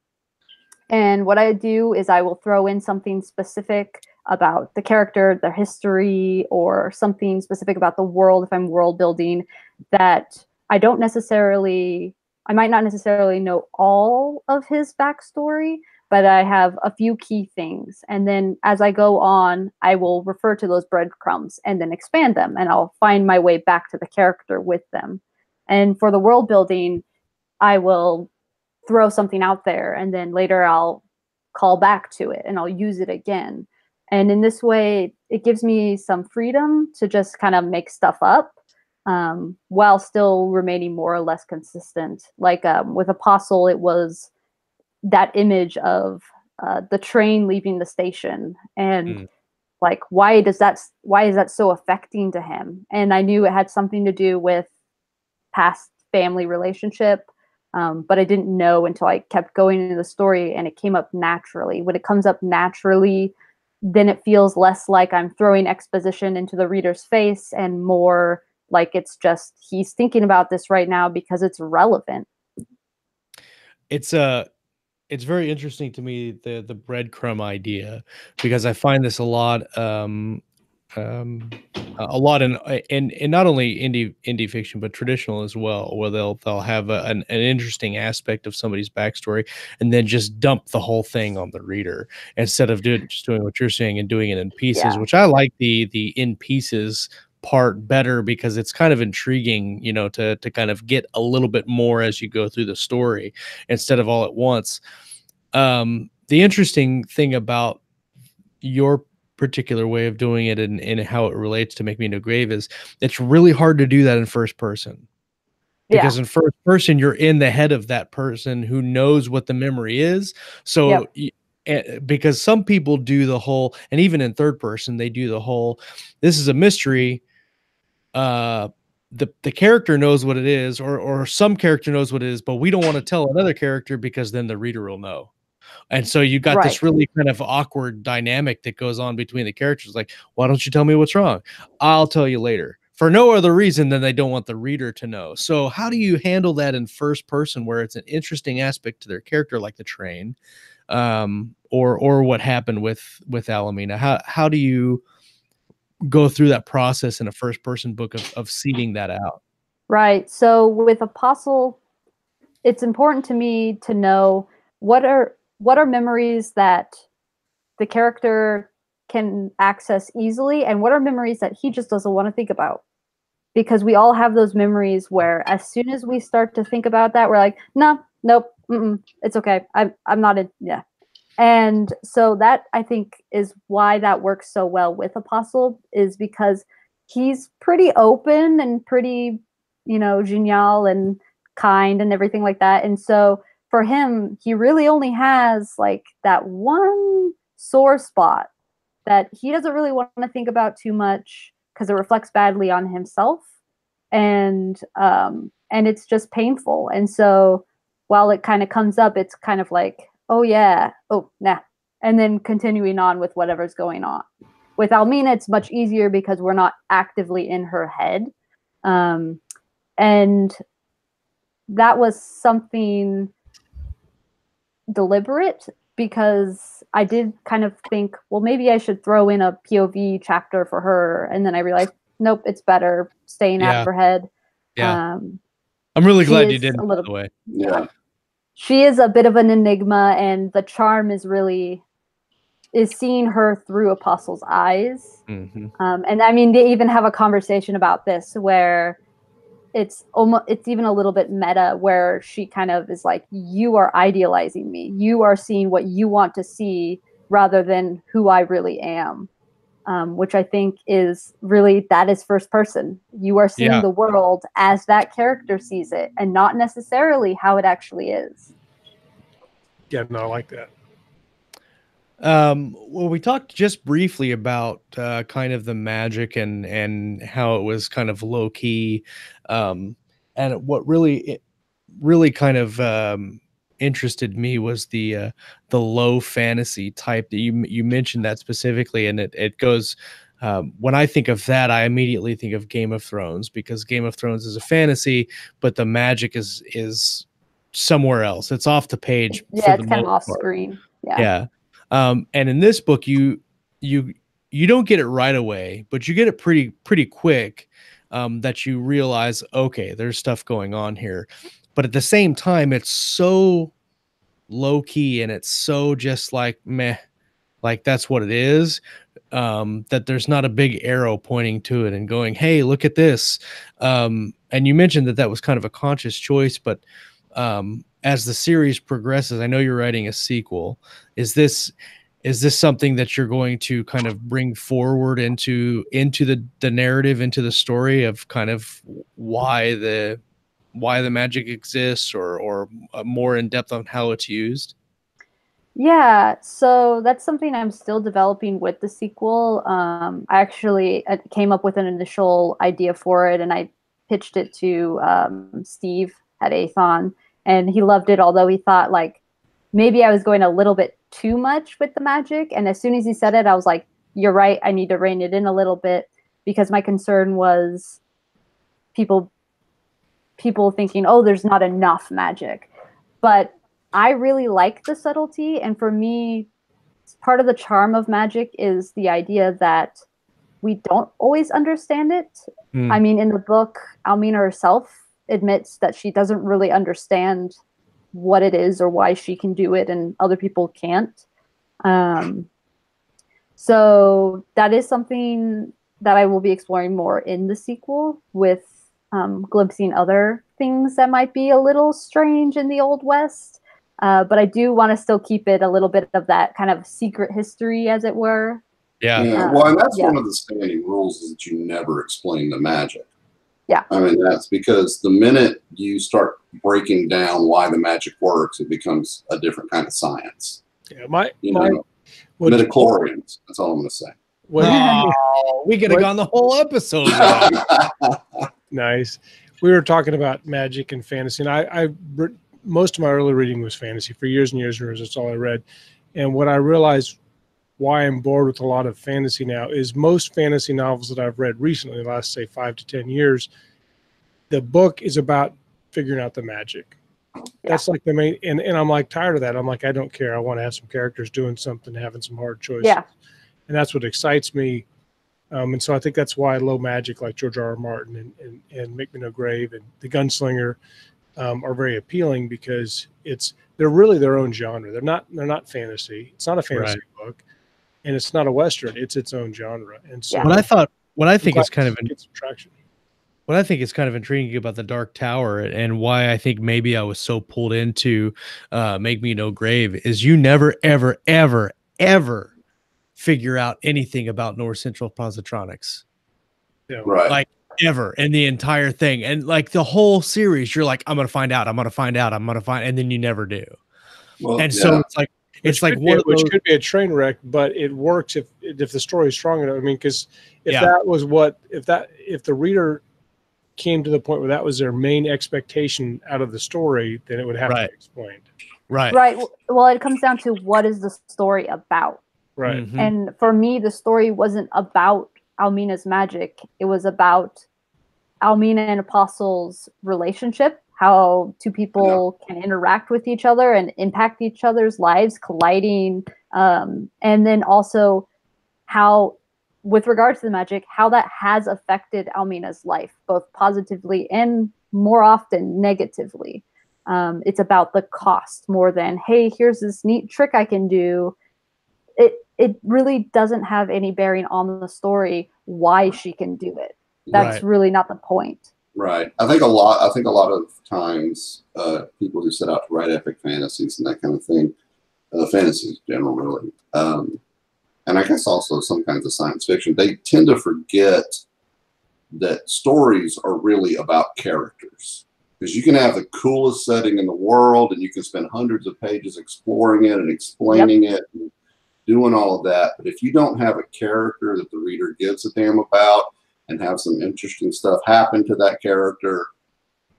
And what I do is I will throw in something specific about the character, their history, or something specific about the world if I'm world building that I might not necessarily know all of his backstory, but I have a few key things. And then as I go on, I will refer to those breadcrumbs and then expand them, and I'll find my way back to the character with them. And for the world building, I will throw something out there, and then later I'll call back to it and I'll use it again. And in this way, it gives me some freedom to just kind of make stuff up while still remaining more or less consistent. Like with Apostle, it was that image of the train leaving the station, and like why is that so affecting to him? And I knew it had something to do with past family relationship, but I didn't know until I kept going into the story, and it came up naturally. When it comes up naturally, then it feels less like I'm throwing exposition into the reader's face and more like it's just he's thinking about this right now because it's relevant. It's very interesting to me, the breadcrumb idea, because I find this a lot in not only indie fiction but traditional as well, where they'll have an interesting aspect of somebody's backstory and then just dump the whole thing on the reader instead of doing what you're saying and doing it in pieces. Which I like the in pieces part better, because it's kind of intriguing, you know, to kind of get a little bit more as you go through the story instead of all at once. The interesting thing about your particular way of doing it and how it relates to Make Me No Grave is it's really hard to do that in first person, because in first person you're in the head of that person who knows what the memory is. So because some people do the whole, and even in third person they do the whole, this is a mystery, the character knows what it is, or some character knows what it is, but we don't want to tell another character because then the reader will know. And so you got this really kind of awkward dynamic that goes on between the characters. Like, why don't you tell me what's wrong? I'll tell you later, for no other reason than they don't want the reader to know. So how do you handle that in first person, where it's an interesting aspect to their character, like the train, or what happened with Alamina? How do you go through that process in a first person book of seeding that out? Right. So with Apostle, it's important to me to know what are memories that the character can access easily, and what are memories that he just doesn't want to think about. Because we all have those memories where as soon as we start to think about that, we're like, no, nope, it's okay. I'm not in, yeah. And so that, I think, is why that works so well with Apostle, is because he's pretty open and pretty, genial and kind and everything like that. And so for him, he really only has like that one sore spot that he doesn't really want to think about too much, because it reflects badly on himself, and it's just painful. And so while it kind of comes up, it's kind of like, oh yeah, oh nah, and then continuing on with whatever's going on. With Almina, it's much easier because we're not actively in her head, and that was something deliberate, because I did kind of think, well, maybe I should throw in a POV chapter for her. And then I realized, nope, it's better staying out of her head. Yeah. I'm really glad you did it, by the way. Yeah. She is a bit of an enigma, and the charm is seeing her through Apostle's eyes. Mm-hmm. And I mean, they even have a conversation about this where it's even a little bit meta, where she kind of is like, you are idealizing me. You are seeing what you want to see rather than who I really am. Which I think is really, that is first person. You are seeing the world as that character sees it, and not necessarily how it actually is. Yeah, no, I like that. Well, we talked just briefly about kind of the magic and how it was kind of low key, and what really kind of interested me was the low fantasy type that you mentioned that specifically, and it goes. When I think of that, I immediately think of Game of Thrones, because Game of Thrones is a fantasy, but the magic is somewhere else. It's off the page. Yeah, it's kind of off screen. Yeah. And in this book, you don't get it right away, but you get it pretty quick, that you realize, okay, there's stuff going on here. But at the same time, it's so low key, and it's so just like meh, like that's what it is, that there's not a big arrow pointing to it and going, hey, look at this. And you mentioned that was kind of a conscious choice, but as the series progresses, I know you're writing a sequel. Is this something that you're going to kind of bring forward into the narrative, into the story of kind of why the magic exists, or more in depth on how it's used? Yeah, so that's something I'm still developing with the sequel. I actually came up with an initial idea for it, and I pitched it to Steve at Athon, and he loved it, although he thought like maybe I was going a little bit too much with the magic. And as soon as he said it, I was like, you're right, I need to rein it in a little bit, because my concern was people thinking, oh, there's not enough magic. But I really like the subtlety, and for me, part of the charm of magic is the idea that we don't always understand it. I mean, in the book, Almina herself admits that she doesn't really understand what it is or why she can do it and other people can't. So that is something that I will be exploring more in the sequel, with glimpsing other things that might be a little strange in the Old West. But I do want to still keep it a little bit of that kind of secret history, as it were. Yeah. Well, and that's one of the standing rules, is that you never explain the magic. Yeah. I mean, that's because the minute you start breaking down why the magic works, it becomes a different kind of science. Yeah, midichlorians. That's all I'm going to say. We could have gone the whole episode. Nice. We were talking about magic and fantasy, and I most of my early reading was fantasy. For years and years and years, that's all I read. And what I realized, why I'm bored with a lot of fantasy now, is most fantasy novels that I've read recently, the last, say, 5 to 10 years, the book is about figuring out the magic. Yeah. That's like the main, and I'm like tired of that. I'm like, I don't care. I want to have some characters doing something, having some hard choices. Yeah. And that's what excites me. And so I think that's why I love magic, like George R.R. Martin and Make Me No Grave and The Gunslinger. are very appealing because they're really their own genre. They're not fantasy. It's not a fantasy book, and it's not a Western. It's its own genre. And so what I think is kind of traction. What I think is kind of intriguing about the Dark Tower, and why I think maybe I was so pulled into Make Me No Grave, is you never, ever, ever, ever figure out anything about North Central Positronics. Yeah. Right. Like ever in the entire thing. And like the whole series, you're like, I'm going to find out. I'm going to find out. I'm going to find, and then you never do. Well, and so it's like one of those, which could be a train wreck, but it works if the story is strong enough. I mean, because if the reader came to the point where that was their main expectation out of the story, then it would have to be explained. Right. Well, it comes down to what is the story about. Right. Mm-hmm. And for me, the story wasn't about Almina's magic. It was about Almina and Apostle's relationship, how two people can interact with each other and impact each other's lives, colliding. And then also how, with regards to the magic, how that has affected Almina's life, both positively and more often negatively. It's about the cost more than, hey, here's this neat trick I can do. It really doesn't have any bearing on the story why she can do it. That's really not the point. Right. I think a lot of times people who set out to write epic fantasies and that kind of thing, fantasies in general, really, and I guess also some kinds of science fiction, they tend to forget that stories are really about characters. Because you can have the coolest setting in the world and you can spend hundreds of pages exploring it and explaining it and doing all of that. But if you don't have a character that the reader gives a damn about and have some interesting stuff happen to that character,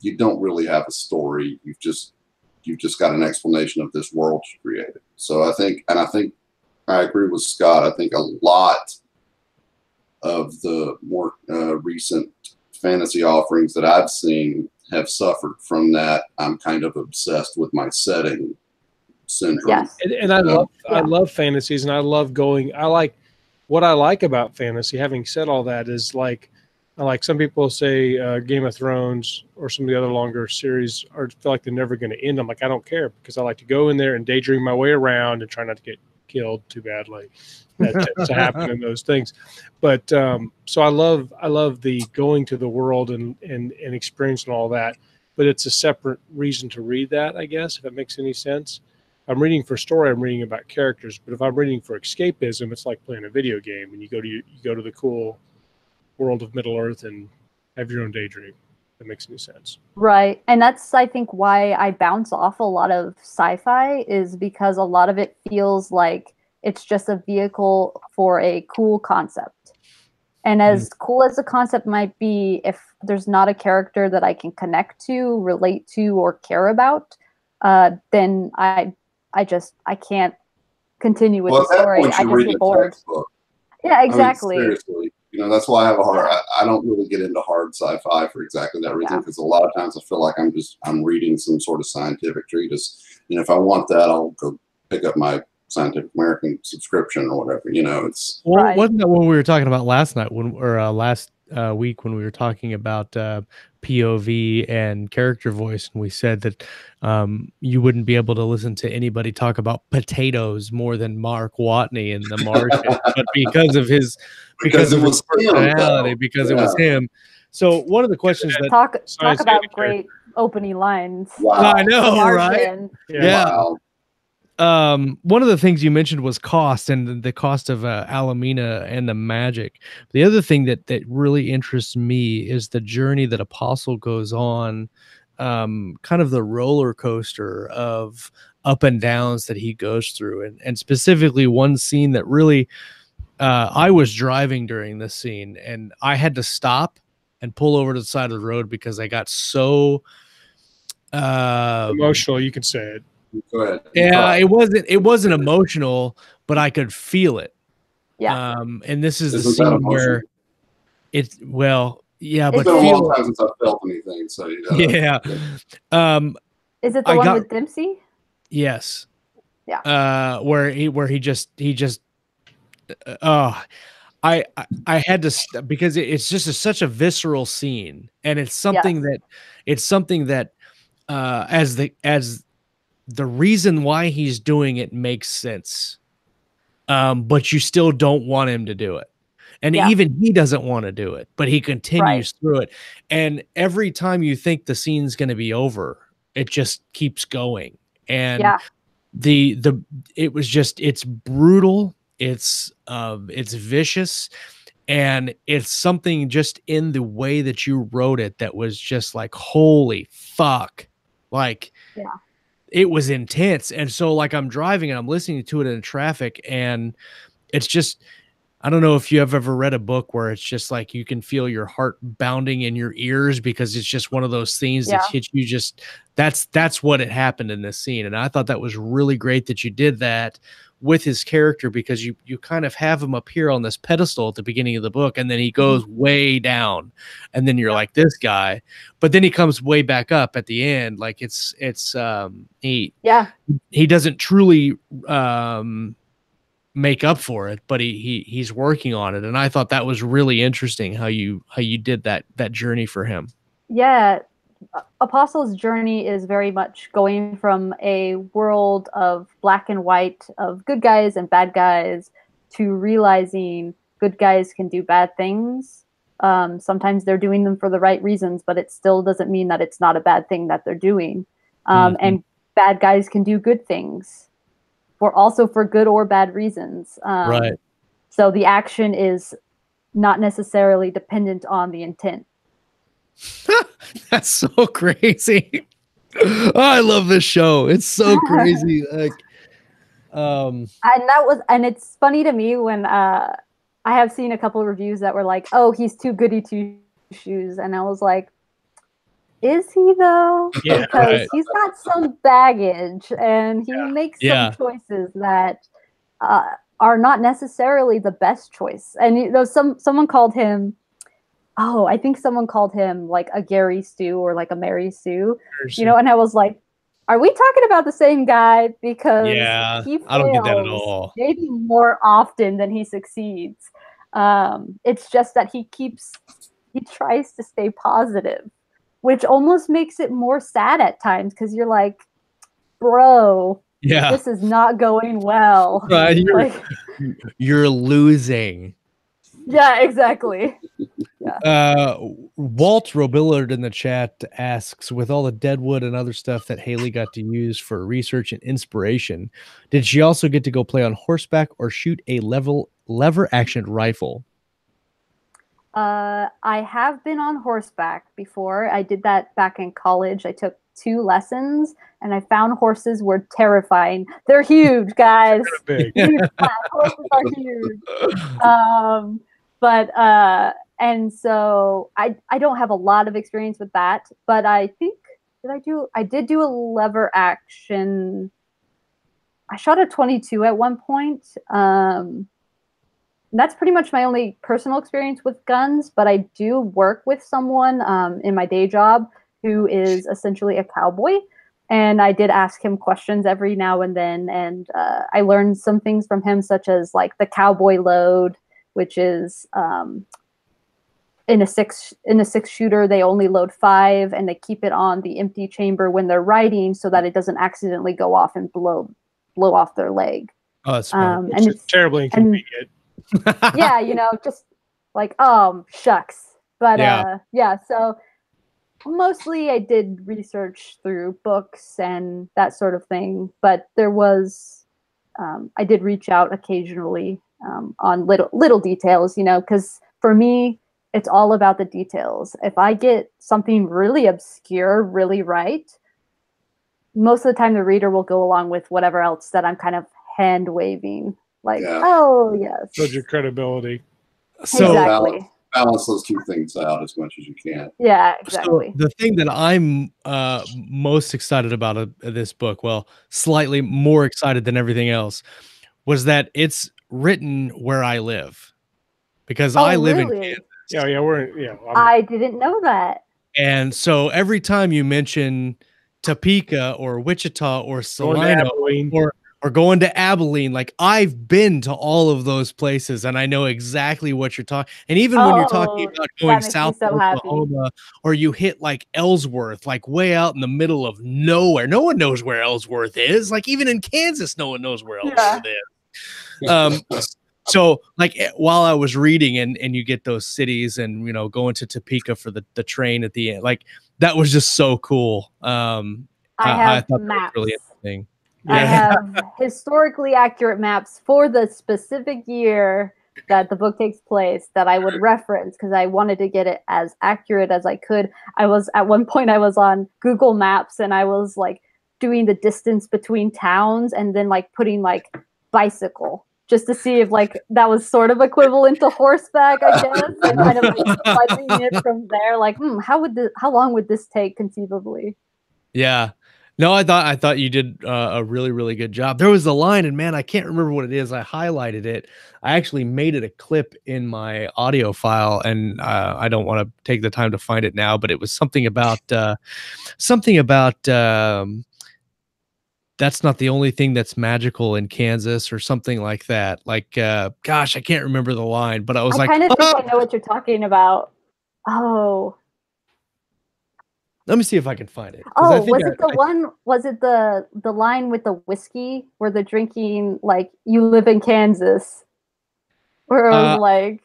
you don't really have a story. You've just got an explanation of this world you created. So I think I agree with Scott. I think a lot of the more recent fantasy offerings that I've seen have suffered from that. I'm kind of obsessed with my setting syndrome. Yes. And I love fantasies, and I love what I like about fantasy. Having said all that, is like some people say Game of Thrones or some of the other longer series feel like they're never going to end. I'm like, I don't care, because I like to go in there and daydream my way around and try not to get killed too badly. That tends to happen in those things. But so I love the going to the world and experiencing all that. But it's a separate reason to read that, I guess, if it makes any sense. I'm reading for story, I'm reading about characters. But if I'm reading for escapism, it's like playing a video game, and you go to the cool world of Middle Earth and have your own daydream. That makes any sense. Right. And that's, I think, why I bounce off a lot of sci-fi, is because a lot of it feels like it's just a vehicle for a cool concept. And as cool as the concept might be, if there's not a character that I can connect to, relate to, or care about, then I can't continue with the story. I just get bored. Yeah, exactly. I mean, seriously, that's why I have a hard. I don't really get into hard sci-fi for exactly that reason, because a lot of times I feel like I'm reading some sort of scientific treatise. If I want that, I'll go pick up my Scientific American subscription or whatever. It's wasn't that what we were talking about last night last week when we were talking about POV and character voice, and we said that you wouldn't be able to listen to anybody talk about potatoes more than Mark Watney in The Martian, but because of his personality, because it was him. So one of the questions that talk about great opening lines. Wow. I know, right? Yeah. Wow. One of the things you mentioned was cost, and the cost of Alamina and the magic. The other thing that really interests me is the journey that Apostle goes on, kind of the roller coaster of up and downs that he goes through. And specifically one scene that really, I was driving during this scene, and I had to stop and pull over to the side of the road because I got so emotional. You could say it. Go ahead. Yeah, it wasn't emotional, but I could feel it. Yeah. And this is the scene where it's but it's been a long time since I've felt anything. So yeah. Is it the one with Dempsey? Yes. Yeah. Where he just I had to because it's just such a visceral scene, and it's something that as the reason why he's doing it makes sense, but you still don't want him to do it. And even he doesn't want to do it, but he continues through it. And every time you think the scene's going to be over, it just keeps going. And it's brutal. It's vicious. And it's something just in the way that you wrote it that was just like, holy fuck. Like, it was intense. And so like I'm driving and I'm listening to it in traffic, and it's just, I don't know if you have ever read a book where it's just like you can feel your heart bounding in your ears because it's just one of those scenes that hits you. Just that's what it happened in this scene. And I thought that was really great that you did that with his character, because you kind of have him up here on this pedestal at the beginning of the book, and then he goes way down, and then you're like, this guy, but then he comes way back up at the end. Like he doesn't truly make up for it, but he's working on it. And I thought that was really interesting how you did that journey for him. Yeah. Apostle's journey is very much going from a world of black and white, of good guys and bad guys, to realizing good guys can do bad things. Sometimes they're doing them for the right reasons, but it still doesn't mean that it's not a bad thing that they're doing. And bad guys can do good things for good or bad reasons. Right. So the action is not necessarily dependent on the intent. That's so crazy. Oh, I love this show. It's so crazy. Like, and it's funny to me when I have seen a couple of reviews that were like, "Oh, he's too goody two shoes," and I was like, "Is he though?" Yeah, because he's got some baggage, and he makes some choices that are not necessarily the best choice. And someone called him. Oh, I think someone called him like a Gary Stu or like a Mary Sue, and I was like, are we talking about the same guy? Because he fails I don't get that at all. Maybe more often than he succeeds. It's just that he tries to stay positive, which almost makes it more sad at times, because you're like, bro, this is not going well. You're losing. Yeah, exactly. Walt Robillard in the chat asks, with all the deadwood and other stuff that Hayley got to use for research and inspiration, did she also get to go play on horseback or shoot a lever action rifle? I have been on horseback before. I did that back in college. I took 2 lessons, and I found horses were terrifying. They're huge, guys. Huge. Horses are huge. And so I don't have a lot of experience with that, but I think I did do a lever action. I shot a 22 at one point. That's pretty much my only personal experience with guns, but I do work with someone in my day job who is essentially a cowboy. And I did ask him questions every now and then. And I learned some things from him, such as like the cowboy load, which is in a six shooter, they only load 5, and they keep it on the empty chamber when they're riding so that it doesn't accidentally go off and blow off their leg. Oh, that's smart. And it's terribly inconvenient. Just like, shucks. But so mostly I did research through books and that sort of thing. But there was, I did reach out occasionally on little details, because for me, it's all about the details. If I get something really obscure really right, most of the time the reader will go along with whatever else that I'm kind of hand waving. Like, oh, yes. Build your credibility. So exactly. Balance those 2 things out as much as you can. Yeah, exactly. So the thing that I'm most excited about this book, well, slightly more excited than everything else, was that it's written where I live. Because I live in Kansas. I didn't know that. And so every time you mention Topeka or Wichita or Salina or going to Abilene. Like, I've been to all of those places, and I know exactly what you're talking. And even when you're talking about going south to Oklahoma, or you hit like Ellsworth, like way out in the middle of nowhere. No one knows where Ellsworth is. Like, even in Kansas, no one knows where Ellsworth is. So like while I was reading and you get those cities and, you know, going to Topeka for the train at the end, like that was just so cool. I thought maps. That was really interesting. Yeah. I have historically accurate maps for the specific year that the book takes place that I would reference because I wanted to get it as accurate as I could. At one point I was on Google Maps and I was like doing the distance between towns and then like putting like bicycle, just to see if like that was sort of equivalent to horseback, I guess, and kind of like fudging it from there. Like, how long would this take conceivably? Yeah, no, I thought you did a really, really good job. There was a line, and man, I can't remember what it is. I highlighted it. I actually made it a clip in my audio file, and I don't want to take the time to find it now. But it was something about that's not the only thing that's magical in Kansas or something like that. Like, gosh, I can't remember the line, but I was like, I kind of think I know what you're talking about. Oh, let me see if I can find it. Oh, was it the line with the whiskey where they're drinking like you live in Kansas? Where it was like,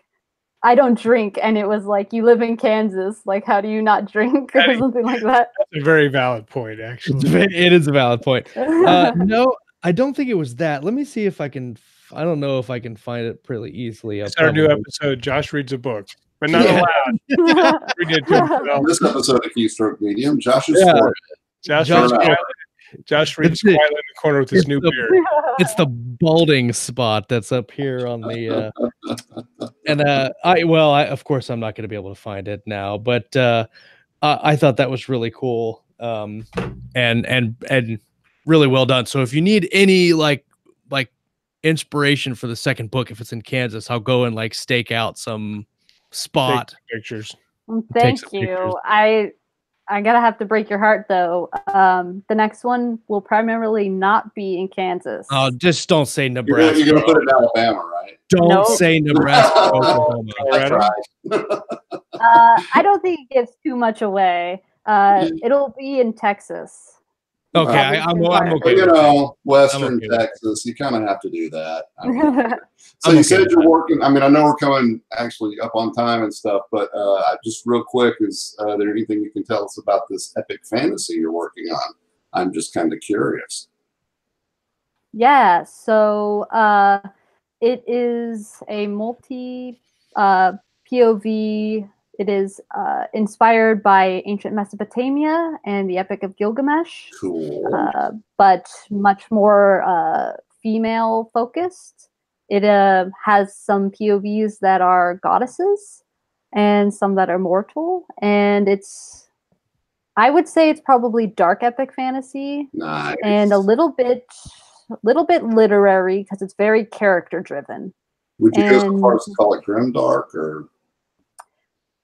I don't drink, and it was like, you live in Kansas, like how do you not drink or something like that? That's a very valid point, actually. It is a valid point. No, I don't think it was that. Let me see if I can. I don't know if I can find it pretty easily. It's our new episode. Josh reads a book, but not allowed. We did this episode of Keystroke Medium, Josh is for it. Josh reads quietly in the corner with his new beard. It's the balding spot that's up here on the and of course I'm not going to be able to find it now, but I thought that was really cool and really well done. So if you need any like inspiration for the second book, if it's in Kansas, I'll go and like stake out some spot. Take pictures. Thank you. Pictures. I gotta have to break your heart though. The next one will primarily not be in Kansas. Oh, just don't say Nebraska. You're gonna put it in Alabama, right? Don't say Nebraska. I don't think it gives too much away. It'll be in Texas. Okay, I'm okay. But, you know, Western Texas, you kind of have to do that. I mean, so you said you're working. I mean, I know we're coming actually up on time and stuff, but just real quick, is there anything you can tell us about this epic fantasy you're working on? I'm just kind of curious. Yeah, so it is a multi POV. It is inspired by ancient Mesopotamia and the Epic of Gilgamesh, cool. But much more female focused. It has some POVs that are goddesses and some that are mortal. And I would say it's probably dark epic fantasy. Nice. And a little bit literary because it's very character driven. Would you go so far as to call it grimdark or?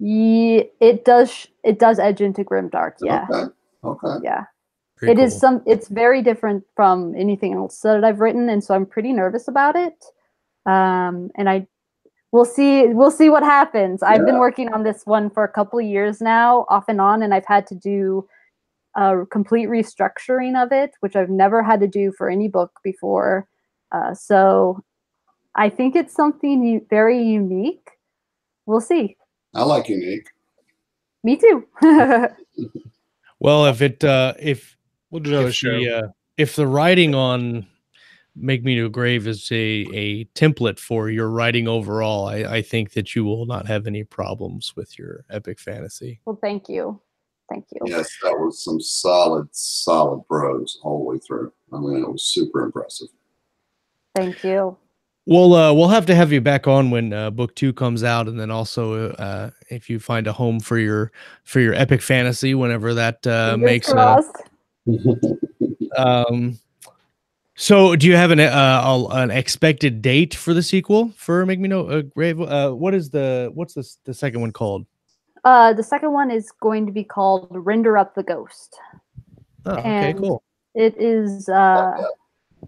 Yeah, it does edge into grimdark. Yeah. Okay. Yeah. Very cool. It's very different from anything else that I've written, and so I'm pretty nervous about it. And we'll see what happens. I've been working on this one for a couple of years now, off and on, and I've had to do a complete restructuring of it, which I've never had to do for any book before. So I think it's something very unique. We'll see. I like unique. Me too. Well, if we'll do another show. If the writing on Make Me No Grave is a template for your writing overall, I think that you will not have any problems with your epic fantasy. Well, thank you. Thank you. Yes, that was some solid prose all the way through. I mean, it was super impressive. Thank you. We'll have to have you back on when book 2 comes out, and then also if you find a home for your epic fantasy whenever that makes So do you have an expected date for the sequel for Make Me No Grave? What's the second one called? The second one is going to be called Render Up the Ghost. Oh, okay, cool. It is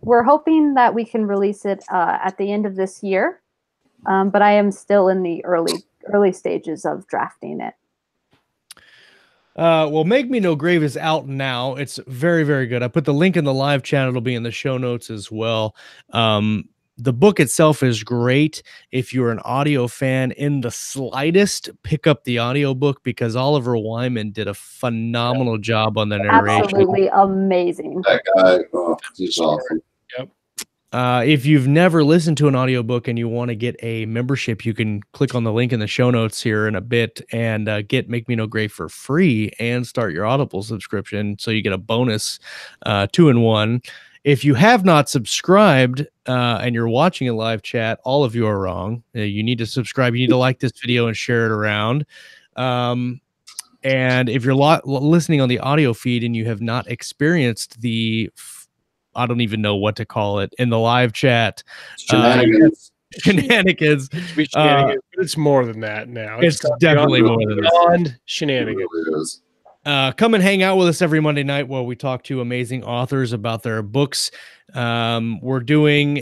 we're hoping that we can release it at the end of this year, but I am still in the early stages of drafting it. Well, Make Me No Grave is out now. It's very, very good. I put the link in the live chat. It'll be in the show notes as well. The book itself is great. If you're an audio fan in the slightest, pick up the audiobook because Oliver Wyman did a phenomenal job on the narration. Absolutely amazing. That guy, he's awesome. Yep. If you've never listened to an audiobook and you want to get a membership, you can click on the link in the show notes here in a bit and get Make Me No Grave for free and start your Audible subscription. So you get a bonus 2-in-1. If you have not subscribed and you're watching a live chat, all of you are wrong. You need to subscribe. You need to like this video and share it around. And if you're listening on the audio feed and you have not experienced the, I don't even know what to call it, in the live chat, Shenanigans. But it's more than that now. It's definitely more than beyond shenanigans. It really is. Come and hang out with us every Monday night while we talk to amazing authors about their books. We're doing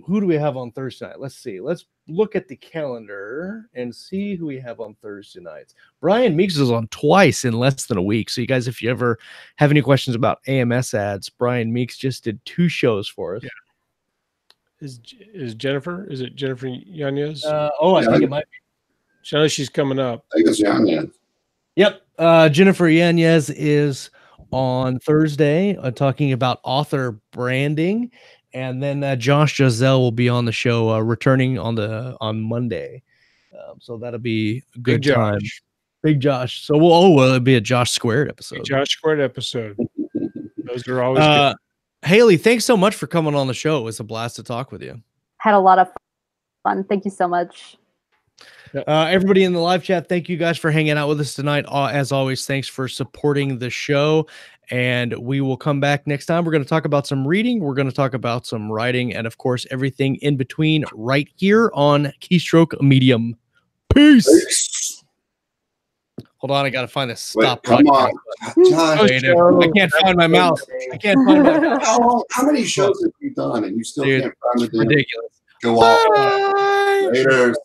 who do we have on Thursday night? Let's see. Let's look at the calendar and see who we have on Thursday nights. Brian Meeks is on twice in less than a week. So you guys, if you ever have any questions about AMS ads, Brian Meeks just did 2 shows for us. Yeah. Is Jennifer? Is it Jennifer Yanez? I think it might be. I know she's coming up. I think it's Yanez. Yep. Jennifer Yanez is on Thursday talking about author branding. And then Josh Giselle will be on the show returning on Monday. So that'll be a good time. Big Josh. So it'll be a Josh Squared episode. Josh Squared episode. Those are always good. Haley, thanks so much for coming on the show. It was a blast to talk with you. Had a lot of fun. Thank you so much. Everybody in the live chat, thank you guys for hanging out with us tonight. As always, thanks for supporting the show. And we will come back next time. We're going to talk about some reading. We're going to talk about some writing. And, of course, everything in between right here on Keystroke Medium. Peace. Hold on. I got to find this stop. Come on. I can't find my mouse. How many shows have you done and you still can't find the ridiculous. Go off. Later.